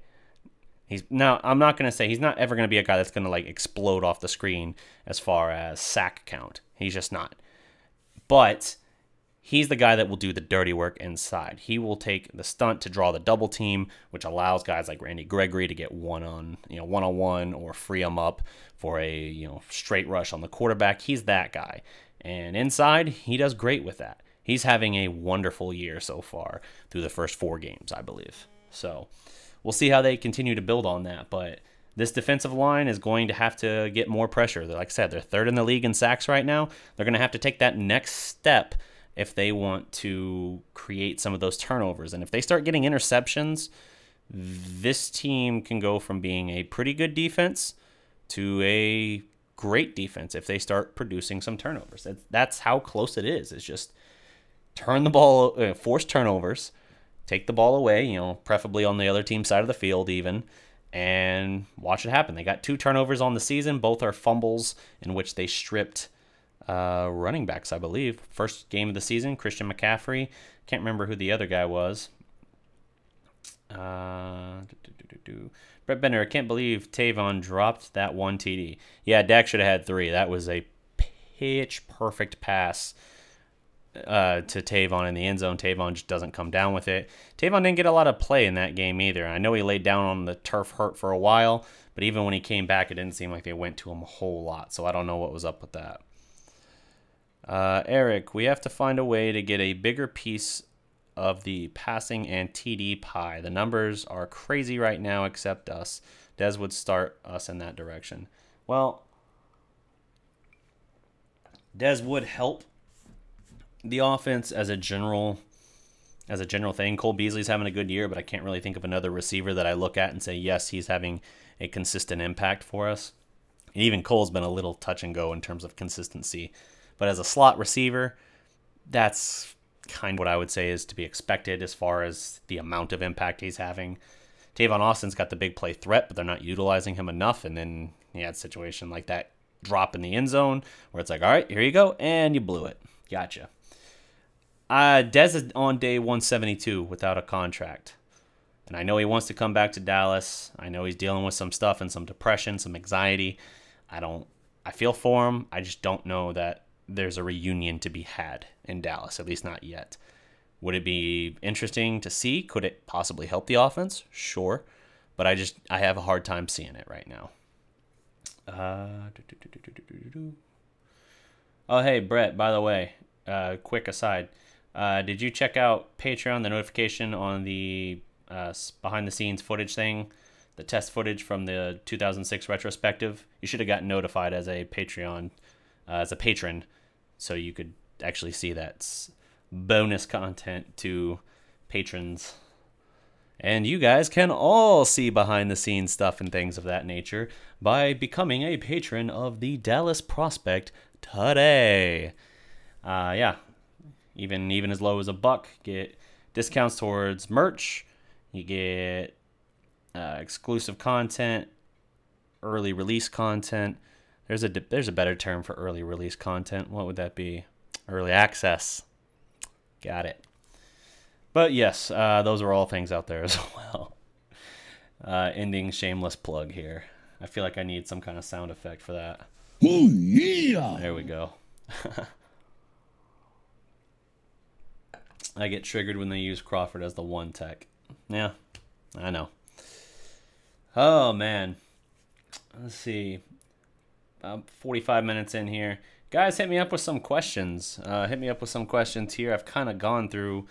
Now, I'm not going to say he's not ever going to be a guy that's going to like explode off the screen as far as sack count. He's just not. But he's the guy that will do the dirty work inside. He will take the stunt to draw the double team, which allows guys like Randy Gregory to get one-on-one or free him up for a straight rush on the quarterback. He's that guy. And inside, he does great with that. He's having a wonderful year so far through the first 4 games, I believe. So we'll see how they continue to build on that. But this defensive line is going to have to get more pressure. Like I said, they're 3rd in the league in sacks right now. They're going to have to take that next step if they want to create some of those turnovers. And if they start getting interceptions, this team can go from being a pretty good defense to a great defense if they start producing some turnovers. That's how close it is. It's just turn the ball, force turnovers, take the ball away, preferably on the other team's side of the field even, and watch it happen. They got 2 turnovers on the season. Both are fumbles in which they stripped running backs, I believe. First game of the season, Christian McCaffrey. Can't remember who the other guy was. Brett Bender, I can't believe Tavon dropped that 1 TD. Yeah, Dak should have had 3. That was a pitch-perfect pass. to Tavon in the end zone. Tavon just doesn't come down with it. Tavon didn't get a lot of play in that game either. I know he laid down on the turf hurt for a while, but even when he came back, it didn't seem like they went to him a whole lot. So I don't know what was up with that. Eric, we have to find a way to get a bigger piece of the passing and TD pie. The numbers are crazy right now except us. Des would start us in that direction. Well, Des would help the offense as a general thing. Cole Beasley's having a good year, but I can't really think of another receiver that I look at and say, yes, he's having a consistent impact for us. And even Cole's been a little touch and go in terms of consistency. But as a slot receiver, that's kind of what I would say is to be expected as far as the amount of impact he's having. Tavon Austin's got the big play threat, but they're not utilizing him enough. And then he had a situation like that drop in the end zone where it's like, all right, here you go, and you blew it. Gotcha. Dez is on day 172 without a contract. And I know he wants to come back to Dallas. I know he's dealing with some stuff and some depression, some anxiety. I feel for him. I just don't know that there's a reunion to be had in Dallas, at least not yet. Would it be interesting to see? Could it possibly help the offense? Sure. But I have a hard time seeing it right now. Oh, hey, Brett, by the way, quick aside. Did you check out Patreon, the notification on the behind-the-scenes footage thing, the test footage from the 2006 retrospective? You should have gotten notified as a Patreon, as a patron, so you could actually see that bonus content to patrons. And you guys can all see behind-the-scenes stuff and things of that nature by becoming a patron of the Dallas Prospect today. Yeah. Even as low as $1, get discounts towards merch. You get exclusive content, early release content. There's a better term for early release content. What would that be? Early access. Got it. But yes, those are all things out there as well. Ending shameless plug here. I feel like I need some kind of sound effect for that.
Oh yeah!
There we go. I get triggered when they use Crawford as the one tech. Yeah, I know. Oh, man. Let's see. 45 minutes in here. Guys, hit me up with some questions. Here. I've kind of gone through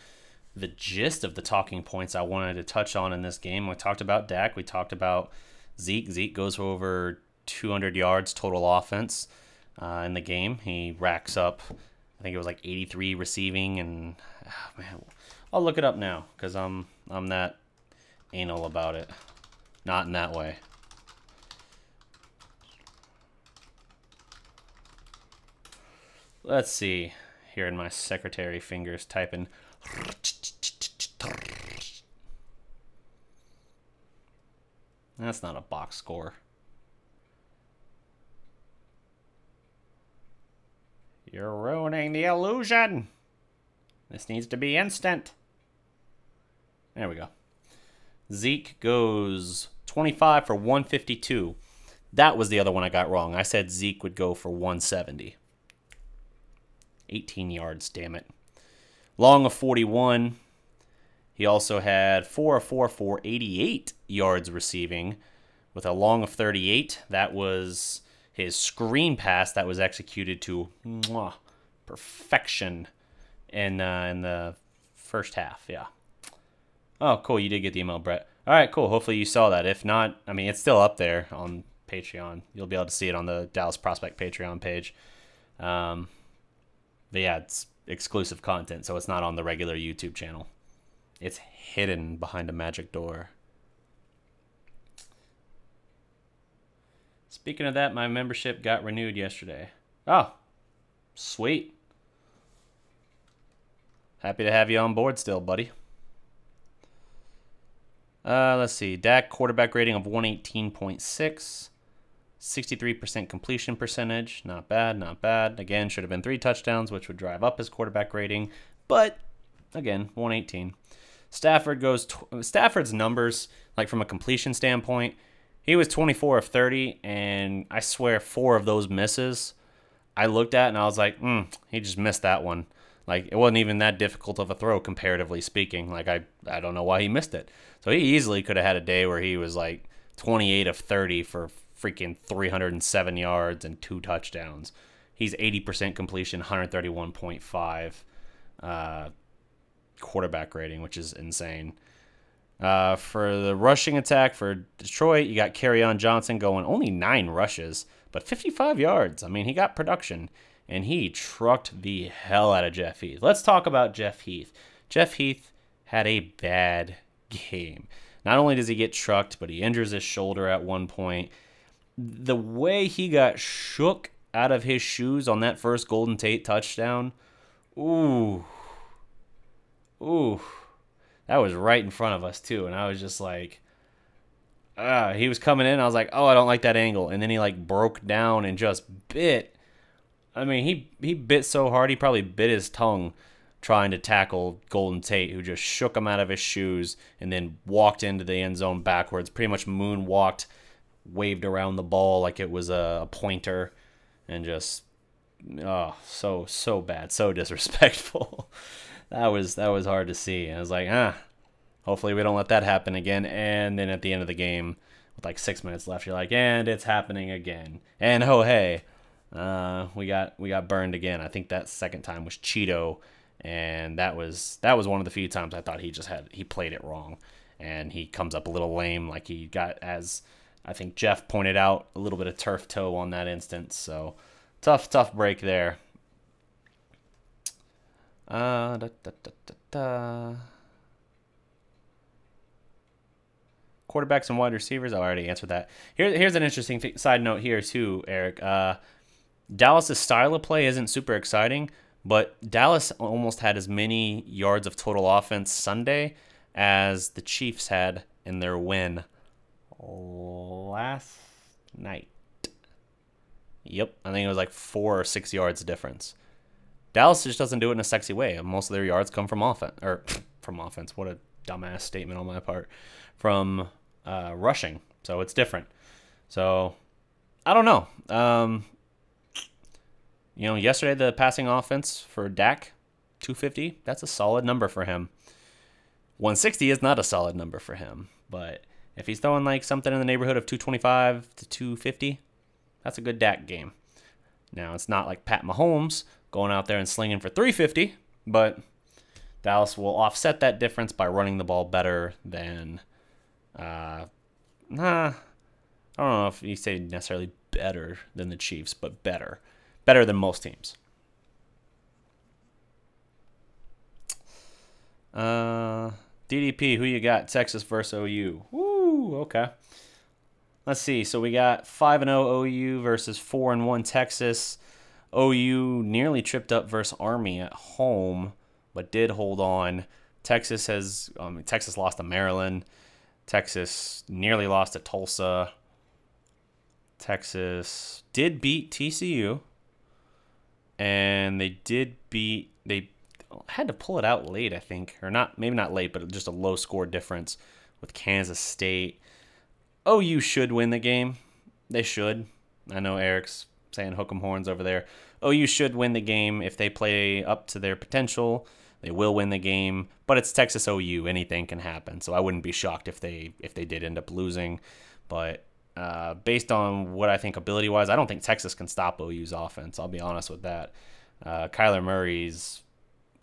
the gist of the talking points I wanted to touch on in this game. We talked about Dak. We talked about Zeke. Zeke goes for over 200 yards total offense in the game. He racks up, I think it was like 83 receiving, and man, I'll look it up now because I'm that anal about it. Not in that way. Let's see. Here in my secretary fingers typing. That's not a box score. You're ruining the illusion. This needs to be instant. There we go. Zeke goes 25 for 152. That was the other one I got wrong. I said Zeke would go for 170. 18 yards, damn it. Long of 41. He also had 4 of 4 for 88 yards receiving with a long of 38. That was his screen pass that was executed to perfection in the first half. Yeah. Oh, cool. You did get the email, Brett. All right, cool. Hopefully you saw that. If not, I mean, it's still up there on Patreon. You'll be able to see it on the Dallas Prospect Patreon page. But yeah, it's exclusive content, so it's not on the regular YouTube channel. It's hidden behind a magic door. Speaking of that, my membership got renewed yesterday. Oh, sweet. Happy to have you on board still, buddy. Let's see. Dak quarterback rating of 118.6. 63% completion percentage. Not bad, not bad. Again, should have been 3 touchdowns, which would drive up his quarterback rating. But, again, 118. Stafford's numbers, like from a completion standpoint, he was 24 of 30, and I swear 4 of those misses I looked at, and I was like, he just missed that one. Like, it wasn't even that difficult of a throw, comparatively speaking. Like, I don't know why he missed it. So he easily could have had a day where he was like 28 of 30 for freaking 307 yards and 2 touchdowns. He's 80% completion, 131.5 quarterback rating, which is insane. For the rushing attack for Detroit, you got Kerryon Johnson going only 9 rushes, but 55 yards. I mean, he got production, and he trucked the hell out of Jeff Heath. Let's talk about Jeff Heath. Jeff Heath had a bad game. Not only does he get trucked, but he injures his shoulder at one point. The way he got shook out of his shoes on that first Golden Tate touchdown, ooh. That was right in front of us, too. And I was just like, he was coming in. I was like, oh, I don't like that angle. And then he, like, broke down and just bit. I mean, he bit so hard, he probably bit his tongue trying to tackle Golden Tate, who just shook him out of his shoes and then walked into the end zone backwards, pretty much moonwalked, waved around the ball like it was a pointer, and just, oh, so bad, so disrespectful. That was hard to see. And I was like, hopefully we don't let that happen again. And then at the end of the game, with like 6 minutes left, you're like, and it's happening again. And oh hey, we got burned again. I think that second time was Cheeto, and that was one of the few times I thought he played it wrong, and he comes up a little lame, like he got, as I think Jeff pointed out, a little bit of turf toe on that instance. So tough break there. Quarterbacks and wide receivers. I already answered that. Here's an interesting side note here too, Eric. Dallas's style of play isn't super exciting, but Dallas almost had as many yards of total offense Sunday as the Chiefs had in their win last night. Yep, I think it was like 4 or 6 yards difference. Dallas just doesn't do it in a sexy way. Most of their yards come from offense. What a dumbass statement on my part. From rushing. So it's different. So, I don't know. Yesterday the passing offense for Dak, 250. That's a solid number for him. 160 is not a solid number for him. But if he's throwing like something in the neighborhood of 225 to 250, that's a good Dak game. Now, it's not like Pat Mahomes going out there and slinging for 350, but Dallas will offset that difference by running the ball better than, I don't know if you say necessarily better than the Chiefs, but better than most teams. DDP, who you got? Texas versus OU. Woo, okay. Let's see. So we got 5-0 OU versus 4-1 Texas. OU nearly tripped up versus Army at home, but did hold on. Texas lost to Maryland. Texas nearly lost to Tulsa. Texas did beat TCU, and they had to pull it out late, I think, or not, maybe not late, but just a low score difference with Kansas State. OU should win the game. They should. I know Eric's saying hook 'em horns over there. OU should win the game if they play up to their potential. They will win the game, but it's Texas OU. Anything can happen, so I wouldn't be shocked if they did end up losing. But based on what I think ability-wise, I don't think Texas can stop OU's offense. I'll be honest with that. Kyler Murray's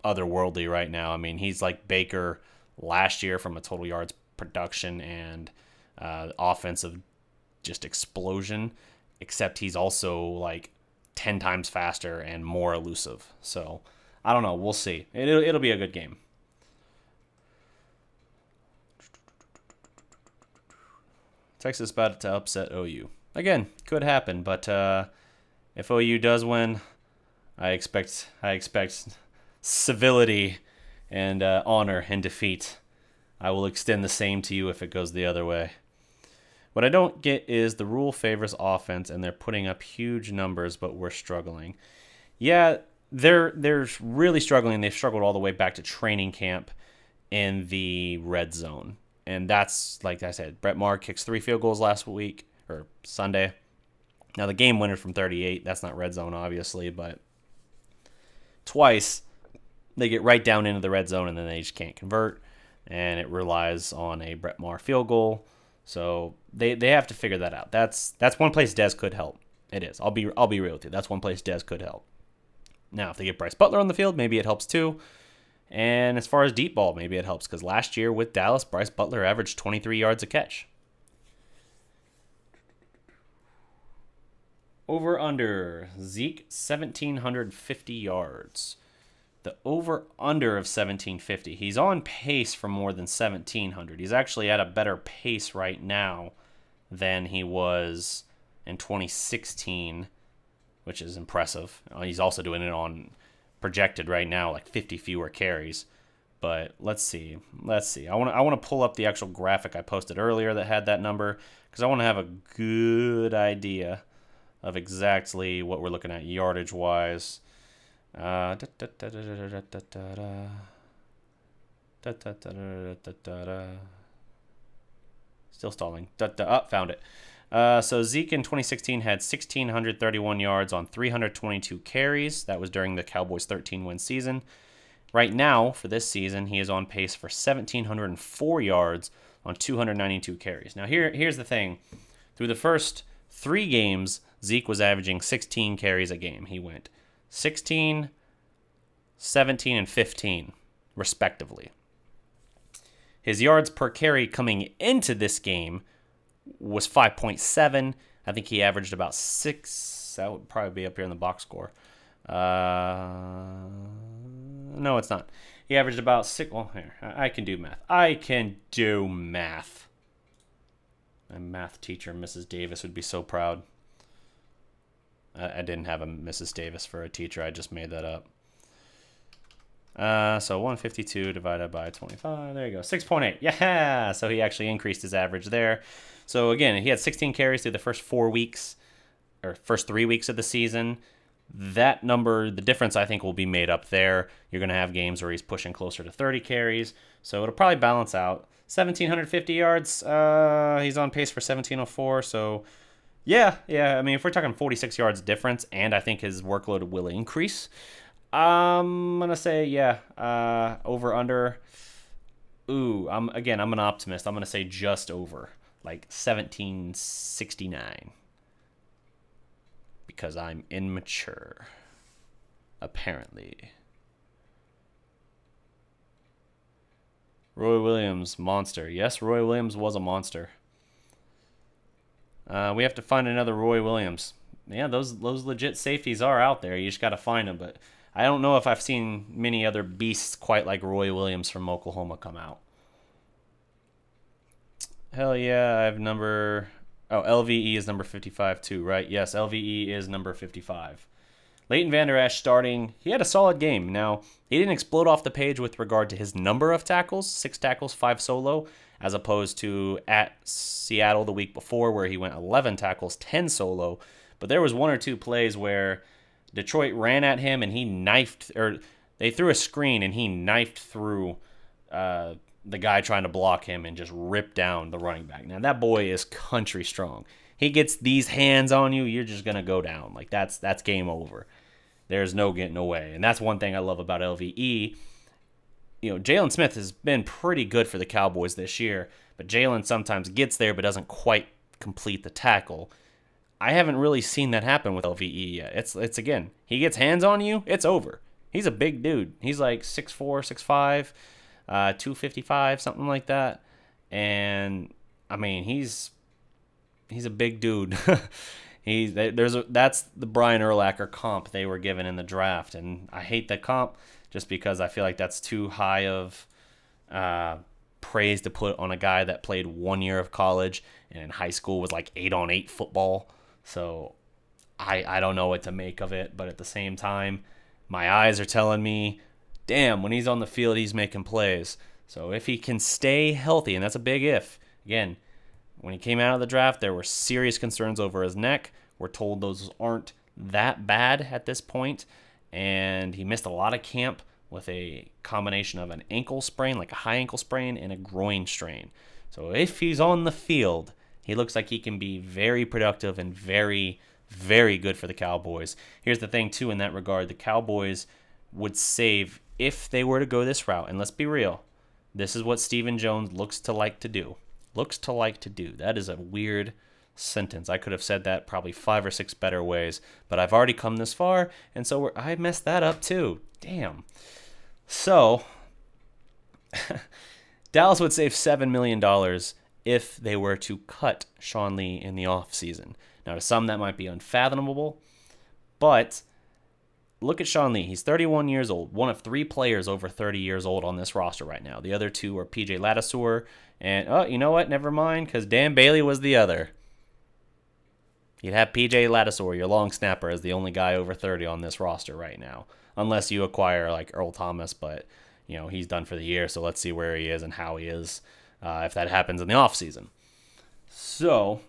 otherworldly right now. I mean, he's like Baker last year from a total yards production and offensive just explosion, except he's also like 10 times faster and more elusive. So I don't know. We'll see. It'll be a good game. Texas about to upset OU. Again, could happen, but if OU does win, I expect civility and honor in defeat. I will extend the same to you if it goes the other way. What I don't get is the rule favors offense, and they're putting up huge numbers, but we're struggling. Yeah, they're really struggling. They've struggled all the way back to training camp in the red zone. And that's, like I said, Brett Maher kicks 3 field goals last week, or Sunday. Now, the game winner from 38, that's not red zone, obviously, but twice they get right down into the red zone and then they just can't convert, and it relies on a Brett Maher field goal. So they have to figure that out. That's one place Dez could help. It is. I'll be real with you. That's one place Dez could help. Now, if they get Bryce Butler on the field, maybe it helps too. And as far as deep ball, maybe it helps because last year with Dallas, Bryce Butler averaged 23 yards a catch. Over under Zeke 1,750 yards. The over under of 1,750. He's on pace for more than 1,700. He's actually at a better pace right now than he was in 2016, which is impressive. He's also doing it on projected right now like 50 fewer carries. But let's see. I want to pull up the actual graphic I posted earlier that had that number because I want to have a good idea of exactly what we're looking at yardage wise. Still stalling. Found it. So Zeke in 2016 had 1,631 yards on 322 carries. That was during the Cowboys' 13-win season. Right now, for this season, he is on pace for 1,704 yards on 292 carries. Now, here's the thing. Through the first 3 games, Zeke was averaging 16 carries a game. He went 16, 17, and 15, respectively. His yards per carry coming into this game was 5.7. I think he averaged about 6. That would probably be up here in the box score. No, it's not. He averaged about 6. Well, here, I can do math. My math teacher, Mrs. Davis, would be so proud. I didn't have a Mrs. Davis for a teacher. I just made that up. So 152 divided by 25. There you go. 6.8. Yeah. So he actually increased his average there. So again, he had 16 carries through the first 4 weeks, or first 3 weeks of the season. That number, the difference I think will be made up there. You're going to have games where he's pushing closer to 30 carries. So it'll probably balance out. 1,750 yards. He's on pace for 1,704. So yeah. I mean, if we're talking 46 yards difference, and I think his workload will increase, I'm gonna say over under. I'm an optimist. I'm gonna say just over, like 1,769, because I'm immature, apparently. Roy Williams, monster. Yes, Roy Williams was a monster. We have to find another Roy Williams. Yeah, those legit safeties are out there. You just got to find them. But I don't know if I've seen many other beasts quite like Roy Williams from Oklahoma come out. Hell yeah, I have number... Oh, LVE is number 55 too, right? Yes, LVE is number 55. Leighton Vander Esch starting. He had a solid game. Now, he didn't explode off the page with regard to his number of tackles. 6 tackles, 5 solo, as opposed to at Seattle the week before where he went 11 tackles, 10 solo. But there was 1 or 2 plays where Detroit ran at him and he knifed, or they threw a screen and he knifed through the guy trying to block him and just ripped down the running back. Now, that boy is country strong. He gets these hands on you, you're just going to go down. Like, that's game over. There's no getting away. And that's one thing I love about LVE. You know, Jalen Smith has been pretty good for the Cowboys this year, but Jalen sometimes gets there but doesn't quite complete the tackle. I haven't really seen that happen with LVE yet. It's again, he gets hands on you, it's over. He's a big dude. He's like 6'4", 6'5", 255, something like that. And I mean, he's a big dude. That's the Brian Urlacher comp they were given in the draft, and I hate that comp just because I feel like that's too high of praise to put on a guy that played 1 year of college and in high school was like 8-on-8 football. So I don't know what to make of it, but at the same time, my eyes are telling me, damn, when he's on the field, he's making plays. So if he can stay healthy, and that's a big if, again, when he came out of the draft, there were serious concerns over his neck. We're told those aren't that bad at this point, and he missed a lot of camp with a combination of an ankle sprain, like a high ankle sprain, and a groin strain. So if he's on the field, he looks like he can be very productive and very, very good for the Cowboys. Here's the thing, too, in that regard. The Cowboys would save, if they were to go this route, and let's be real, this is what Stephen Jones looks to like to do. Looks to like to do. That is a weird sentence. I could have said that probably 5 or 6 better ways, but I've already come this far, and so I messed that up too. Damn. So, Dallas would save $7 million if they were to cut Sean Lee in the offseason. Now, to some, that might be unfathomable, but look at Sean Lee. He's 31 years old, one of 3 players over 30 years old on this roster right now. The other 2 are PJ Ladouceur and, oh, you know what? Never mind, because Dan Bailey was the other. You'd have PJ Ladouceur, your long snapper, as the only guy over 30 on this roster right now, unless you acquire like Earl Thomas, but you know he's done for the year, so let's see where he is and how he is if that happens in the offseason. So,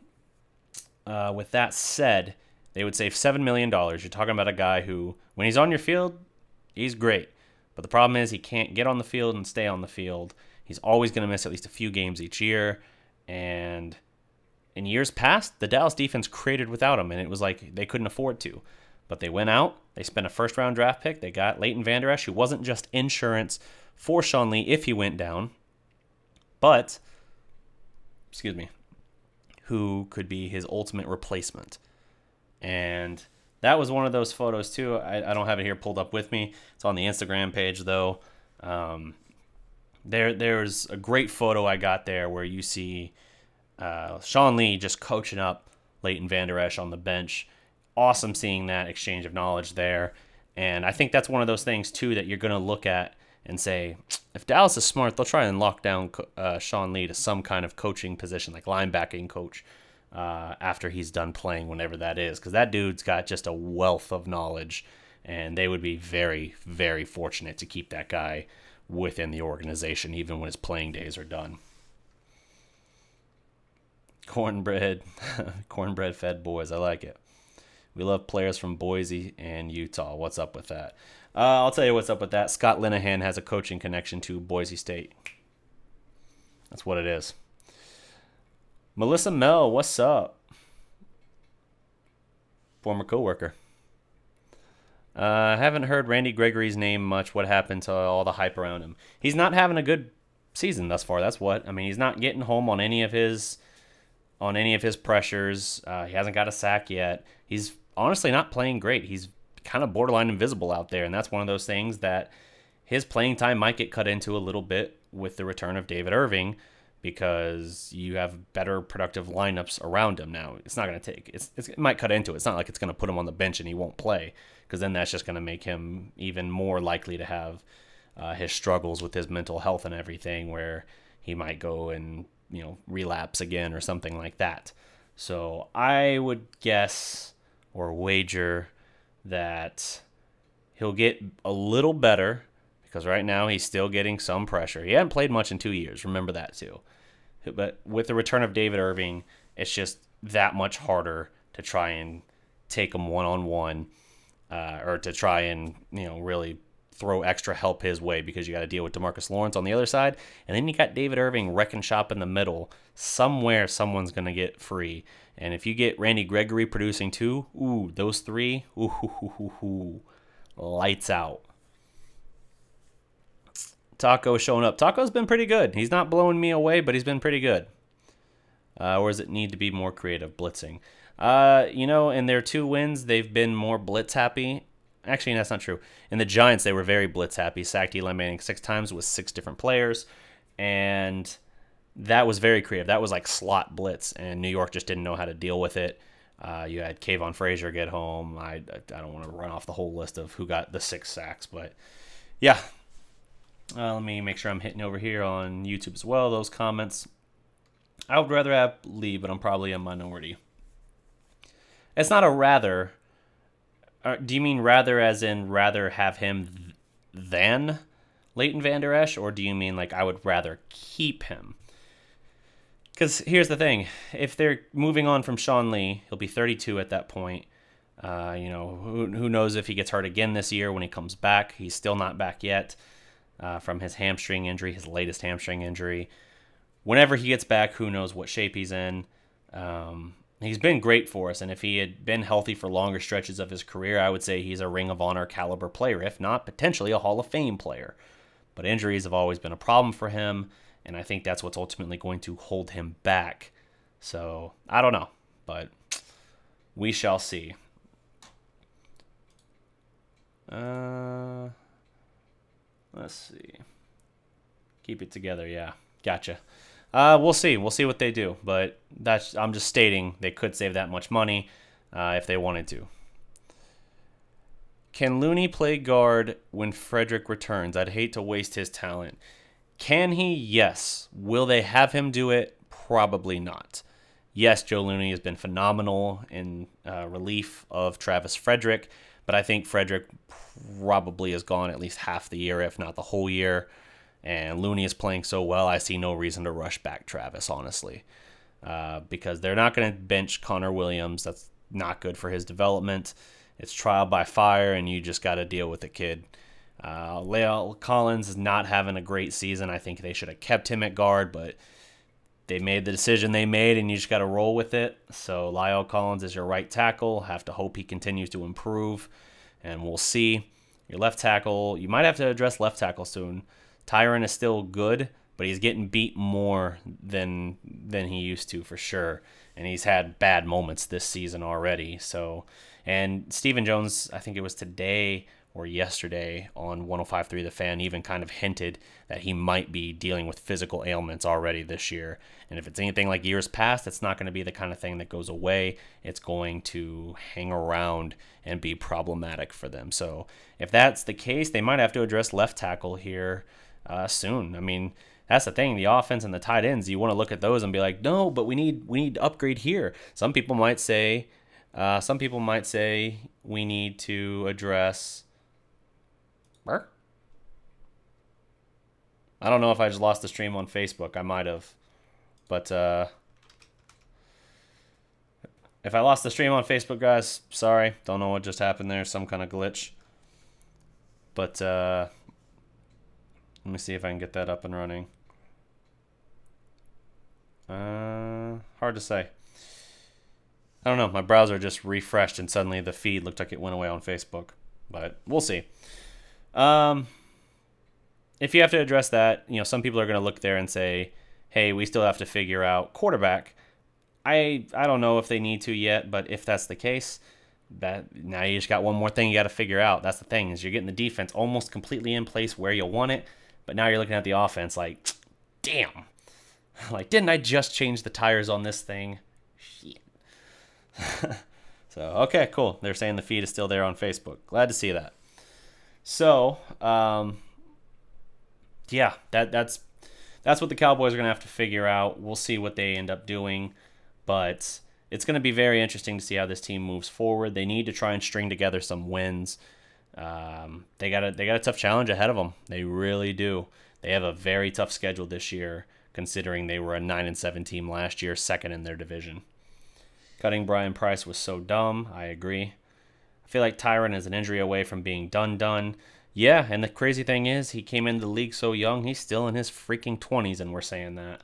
with that said, they would save $7 million. You're talking about a guy who, when he's on your field, he's great. But the problem is he can't get on the field and stay on the field. He's always going to miss at least a few games each year. And in years past, the Dallas defense created without him, and it was like they couldn't afford to. But they went out. They spent a first-round draft pick. They got Leighton Vander Esch, who wasn't just insurance for Sean Lee if he went down, but, who could be his ultimate replacement. And that was one of those photos, too. I don't have it here pulled up with me. It's on the Instagram page, though. There's a great photo I got there where you see Sean Lee just coaching up Leighton Vander Esch on the bench. Awesome seeing that exchange of knowledge there. And I think that's one of those things, too, that you're going to look at and say, if Dallas is smart, they'll try and lock down Sean Lee to some kind of coaching position, like linebacking coach, after he's done playing, whenever that is. Because that dude's got just a wealth of knowledge, and they would be very, very fortunate to keep that guy within the organization, even when his playing days are done. Cornbread fed boys. I like it. We love players from Boise and Utah. What's up with that? I'll tell you what's up with that. Scott Linehan has a coaching connection to Boise State. That's what it is. Melissa Mel, what's up? Former coworker. I haven't heard Randy Gregory's name much. What happened to all the hype around him? He's not having a good season thus far. That's what. I mean, he's not getting home on any of his pressures. He hasn't got a sack yet. He's honestly not playing great. He's kind of borderline invisible out there, and that's one of those things that his playing time might get cut into a little bit with the return of David Irving, because you have better productive lineups around him now. It's not going to take it might cut into it. It's not like it's going to put him on the bench and he won't play, because then that's just going to make him even more likely to have his struggles with his mental health and everything, where he might go and relapse again or something like that. So I would guess or wager that he'll get a little better, because right now he's still getting some pressure. He hadn't played much in 2 years. Remember that too. But with the return of David Irving, it's just that much harder to try and take him one-on-one, or to try and really throw extra help his way, because you got to deal with DeMarcus Lawrence on the other side, and then you got David Irving wrecking shop in the middle. Somewhere someone's going to get free, and if you get Randy Gregory producing too, those 3, lights out. Taco showing up. Taco's been pretty good. He's not blowing me away, but he's been pretty good. Or does it need to be more creative blitzing? In their 2 wins, they've been more blitz happy. Actually, that's not true. In the Giants, they were very blitz happy. Sacked Eli Manning 6 times with 6 different players, and that was very creative. That was like slot blitz, and New York just didn't know how to deal with it. You had Kayvon Frazier get home. I don't want to run off the whole list of who got the 6 sacks, but yeah. Let me make sure I'm hitting over here on YouTube as well, those comments. I would rather have Lee, but I'm probably a minority. It's not a rather. Do you mean rather as in rather have him than Leighton Vander Esch, or do you mean like I would rather keep him? Because here's the thing. If they're moving on from Sean Lee, he'll be 32 at that point. Who knows if he gets hurt again this year when he comes back. He's still not back yet from his hamstring injury, his latest hamstring injury. Whenever he gets back, who knows what shape he's in. He's been great for us, and if he had been healthy for longer stretches of his career, I would say he's a Ring of Honor caliber player, if not potentially a Hall of Fame player. But injuries have always been a problem for him, and I think that's what's ultimately going to hold him back. So, I don't know, but we shall see. Let's see. Keep it together, yeah. Gotcha. We'll see. We'll see what they do. But I'm just stating they could save that much money if they wanted to. Can Looney play guard when Frederick returns? I'd hate to waste his talent. Can he? Yes. Will they have him do it? Probably not. Yes, Joe Looney has been phenomenal in relief of Travis Frederick, but I think Frederick probably is gone at least half the year, if not the whole year. And Looney is playing so well, I see no reason to rush back Travis, honestly. Because they're not going to bench Connor Williams. That's not good for his development. It's trial by fire, and you just got to deal with the kid. La'el Collins is not having a great season. I think they should have kept him at guard, but they made the decision they made, and you just got to roll with it. So La'el Collins is your right tackle. Have to hope he continues to improve, and we'll see. Your left tackle, you might have to address left tackle soon. Tyron is still good, but he's getting beat more than he used to for sure. And he's had bad moments this season already. So, and Stephen Jones, I think it was today or yesterday on 105.3 The Fan, even kind of hinted that he might be dealing with physical ailments already this year. And if it's anything like years past, it's not going to be the kind of thing that goes away. It's going to hang around and be problematic for them. So if that's the case, they might have to address left tackle here soon. I mean, that's the thing. The offense and the tight ends, you want to look at those and be like, no, but we need to upgrade here. Some people might say we need to address. I don't know if I just lost the stream on Facebook. I might have, but if I lost the stream on Facebook, guys, sorry. Don't know what just happened there. Some kind of glitch. But let me see if I can get that up and running. Hard to say. I don't know. My browser just refreshed and suddenly the feed looked like it went away on Facebook. But we'll see. If you have to address that, you know, some people are going to look there and say, hey, we still have to figure out quarterback. I don't know if they need to yet, but if that's the case, that now you just got one more thing you got to figure out. That's the thing, is you're getting the defense almost completely in place where you want it, but now you're looking at the offense like, damn. Like, didn't I just change the tires on this thing? Shit. So, okay, cool. They're saying the feed is still there on Facebook. Glad to see that. So, yeah, that's what the Cowboys are going to have to figure out. We'll see what they end up doing, but it's going to be very interesting to see how this team moves forward. They need to try and string together some wins. They got a tough challenge ahead of them. They really do. They have a very tough schedule this year, considering they were a 9-7 team last year, second in their division. Cutting Brian Price was so dumb. I agree. I feel like Tyron is an injury away from being done. Yeah, and the crazy thing is, he came into the league so young, he's still in his freaking 20s, and we're saying that.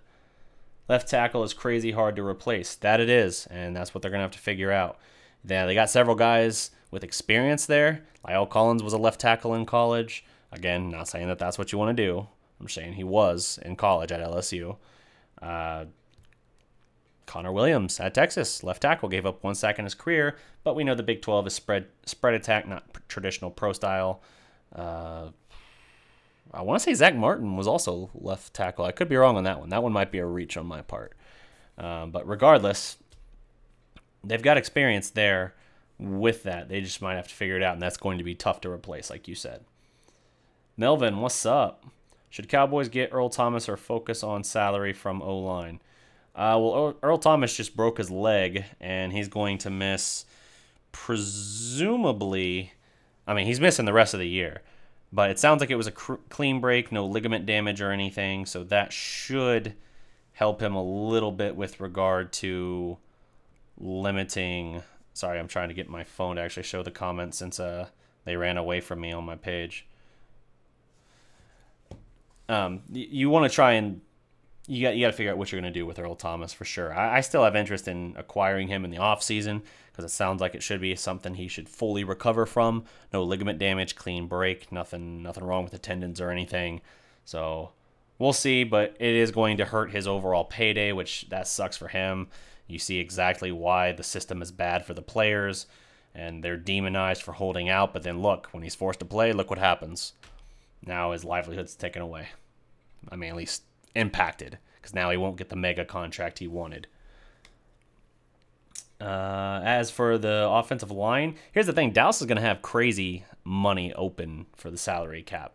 Left tackle is crazy hard to replace. That it is, and that's what they're going to have to figure out. They got several guys with experience there. La'el Collins was a left tackle in college. Again, not saying that that's what you want to do. I'm saying he was in college at LSU. Connor Williams at Texas, left tackle, gave up 1 sack in his career, but we know the Big 12 is spread attack, not traditional pro style. I want to say Zach Martin was also left tackle. I could be wrong on that one. That one might be a reach on my part. But regardless, they've got experience there with that. They just might have to figure it out, and that's going to be tough to replace, like you said. Melvin, what's up? Should Cowboys get Earl Thomas or focus on salary from O-line? Well, Earl Thomas just broke his leg, and he's going to miss, presumably, I mean, he's missing the rest of the year. But it sounds like it was a clean break, no ligament damage or anything, so that should help him a little bit with regard to limiting. Sorry, I'm trying to get my phone to actually show the comments since they ran away from me on my page. You want to try and you got to figure out what you're going to do with Earl Thomas for sure. I still have interest in acquiring him in the offseason because it sounds like it should be something he should fully recover from. No ligament damage, clean break, nothing wrong with the tendons or anything. So we'll see, but it is going to hurt his overall payday, which that sucks for him. You see exactly why the system is bad for the players, and they're demonized for holding out. But then look, when he's forced to play, look what happens. Now his livelihood's taken away. I mean, at least impacted, because now he won't get the mega contract he wanted. As for the offensive line, here's the thing. Dallas is going to have crazy money open for the salary cap.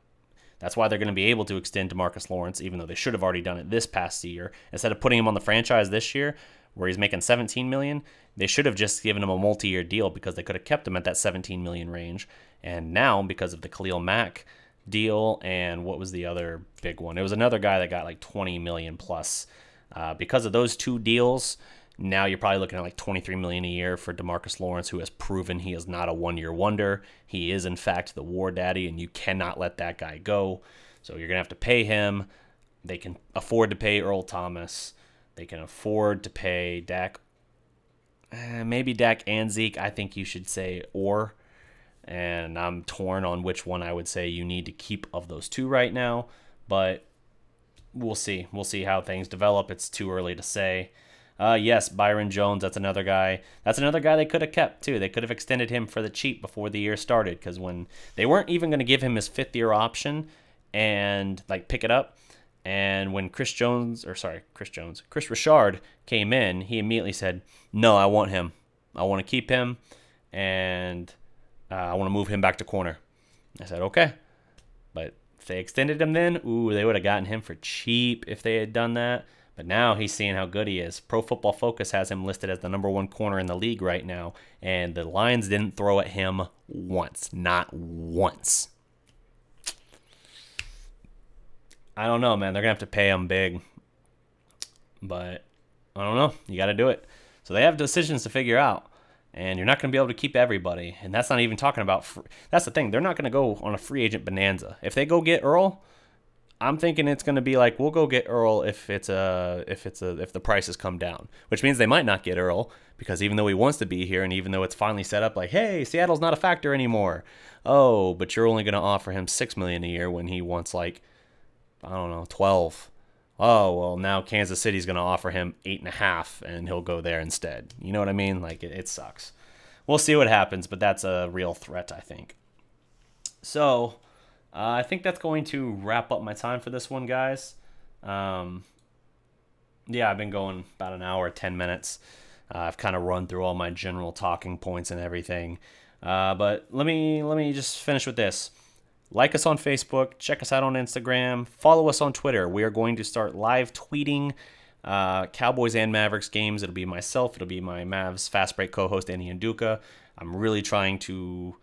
That's why they're going to be able to extend DeMarcus Lawrence, even though they should have already done it this past year. Instead of putting him on the franchise this year, where he's making $17 million, they should have just given him a multi-year deal because they could have kept him at that $17 million range. And now, because of the Khalil Mack deal and what was the other big one? It was another guy that got like $20 million plus. Because of those two deals, now you're probably looking at like $23 million a year for DeMarcus Lawrence, who has proven he is not a one-year wonder. He is, in fact, the war daddy, and you cannot let that guy go. So you're going to have to pay him. They can afford to pay Earl Thomas. They can afford to pay Dak. Maybe Dak and Zeke. I think you should say or. And I'm torn on which one I would say you need to keep of those two right now. But we'll see. We'll see how things develop. It's too early to say. Yes, Byron Jones, that's another guy. That's another guy they could have kept, too. They could have extended him for the cheap before the year started, because when they weren't even going to give him his fifth-year option and, like, pick it up. And when Chris Richard came in, he immediately said, no, I want him. I want to keep him, and I want to move him back to corner. I said, okay. But if they extended him then, they would have gotten him for cheap if they had done that. But now he's seeing how good he is. Pro Football Focus has him listed as the #1 corner in the league right now, and the Lions didn't throw at him once. Not once. I don't know, man. They're going to have to pay him big. But I don't know. You got to do it. So they have decisions to figure out. And you're not going to be able to keep everybody. And that's not even talking about... That's the thing. They're not going to go on a free agent bonanza. If they go get Earl, I'm thinking it's going to be like, we'll go get Earl if the prices come down. Which means they might not get Earl, because even though he wants to be here, and even though it's finally set up like, hey, Seattle's not a factor anymore. Oh, but you're only going to offer him $6 million a year when he wants like, I don't know, 12. Oh, well, now Kansas City's going to offer him 8.5, and he'll go there instead. You know what I mean? Like, it sucks. We'll see what happens, but that's a real threat, I think. So, I think that's going to wrap up my time for this one, guys. Yeah, I've been going about an hour, 10 minutes. I've kind of run through all my general talking points and everything. But let me just finish with this. Like us on Facebook, check us out on Instagram, follow us on Twitter. We are going to start live tweeting Cowboys and Mavericks games. It'll be myself, it'll be my Mavs Fast Break co-host, Andy Nduka. I'm really trying to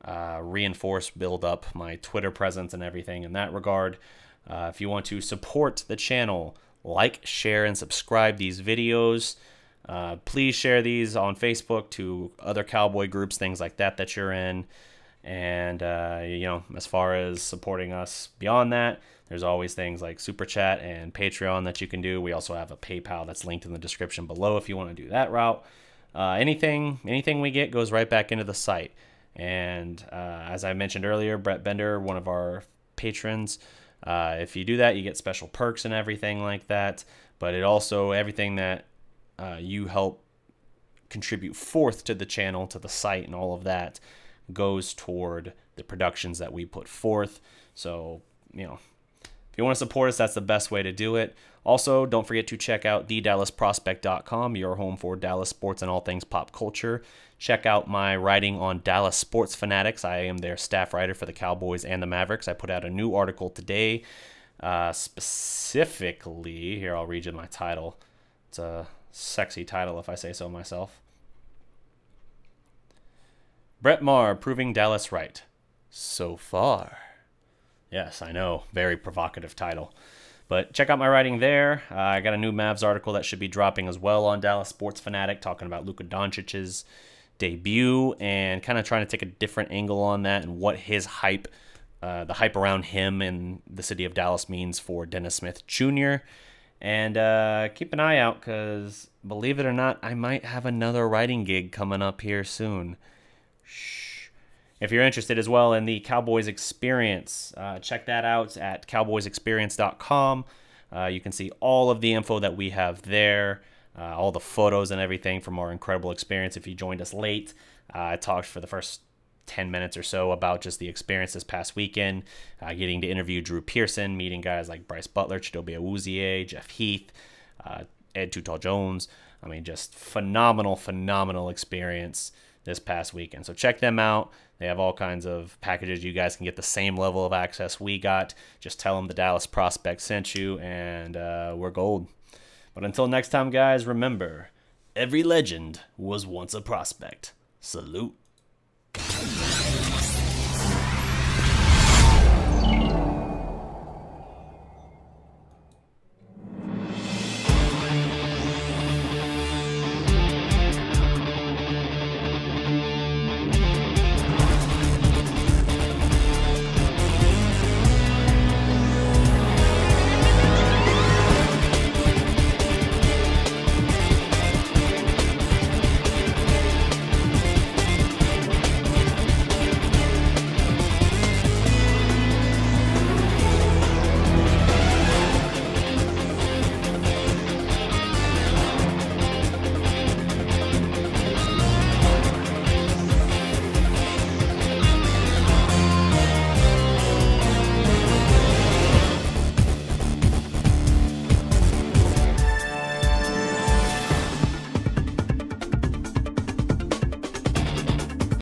build up my Twitter presence and everything in that regard. If you want to support the channel, like, share, and subscribe these videos. Please share these on Facebook to other Cowboy groups, things like that you're in. And, as far as supporting us beyond that, there's always things like Super Chat and Patreon that you can do. We also have a PayPal that's linked in the description below if you want to do that route. Anything we get goes right back into the site. And as I mentioned earlier, Brett Bender, one of our patrons, if you do that, you get special perks and everything like that. But it also, everything that you help contribute forth to the channel, to the site, and all of that goes toward the productions that we put forth. So, if you want to support us, that's the best way to do it. Also, don't forget to check out thedallasprospect.com, your home for Dallas sports and all things pop culture. Check out my writing on Dallas Sports Fanatics. I am their staff writer for the Cowboys and the Mavericks. I put out a new article today, specifically, here I'll read you my title. It's a sexy title if I say so myself. Brett Maher proving Dallas right. So far. Yes, I know. Very provocative title. But check out my writing there. I got a new Mavs article that should be dropping as well on Dallas Sports Fanatic, talking about Luka Doncic's debut and kind of trying to take a different angle on that and what his hype, the hype around him and the city of Dallas means for Dennis Smith Jr. And keep an eye out because, believe it or not, I might have another writing gig coming up here soon. Shh. If you're interested as well in the Cowboys Experience, check that out at cowboysexperience.com. You can see all of the info that we have there, all the photos and everything from our incredible experience. If you joined us late, I talked for the first 10 minutes or so about just the experience this past weekend, getting to interview Drew Pearson, meeting guys like Bryce Butler, Chidobe Awuzie, Jeff Heath, Ed Too Tall Jones. I mean, just phenomenal experience this past weekend. So check them out. They have all kinds of packages. You guys can get the same level of access we got. Just tell them the Dallas Prospect sent you, and we're gold. But until next time, guys, remember, every legend was once a prospect. Salute.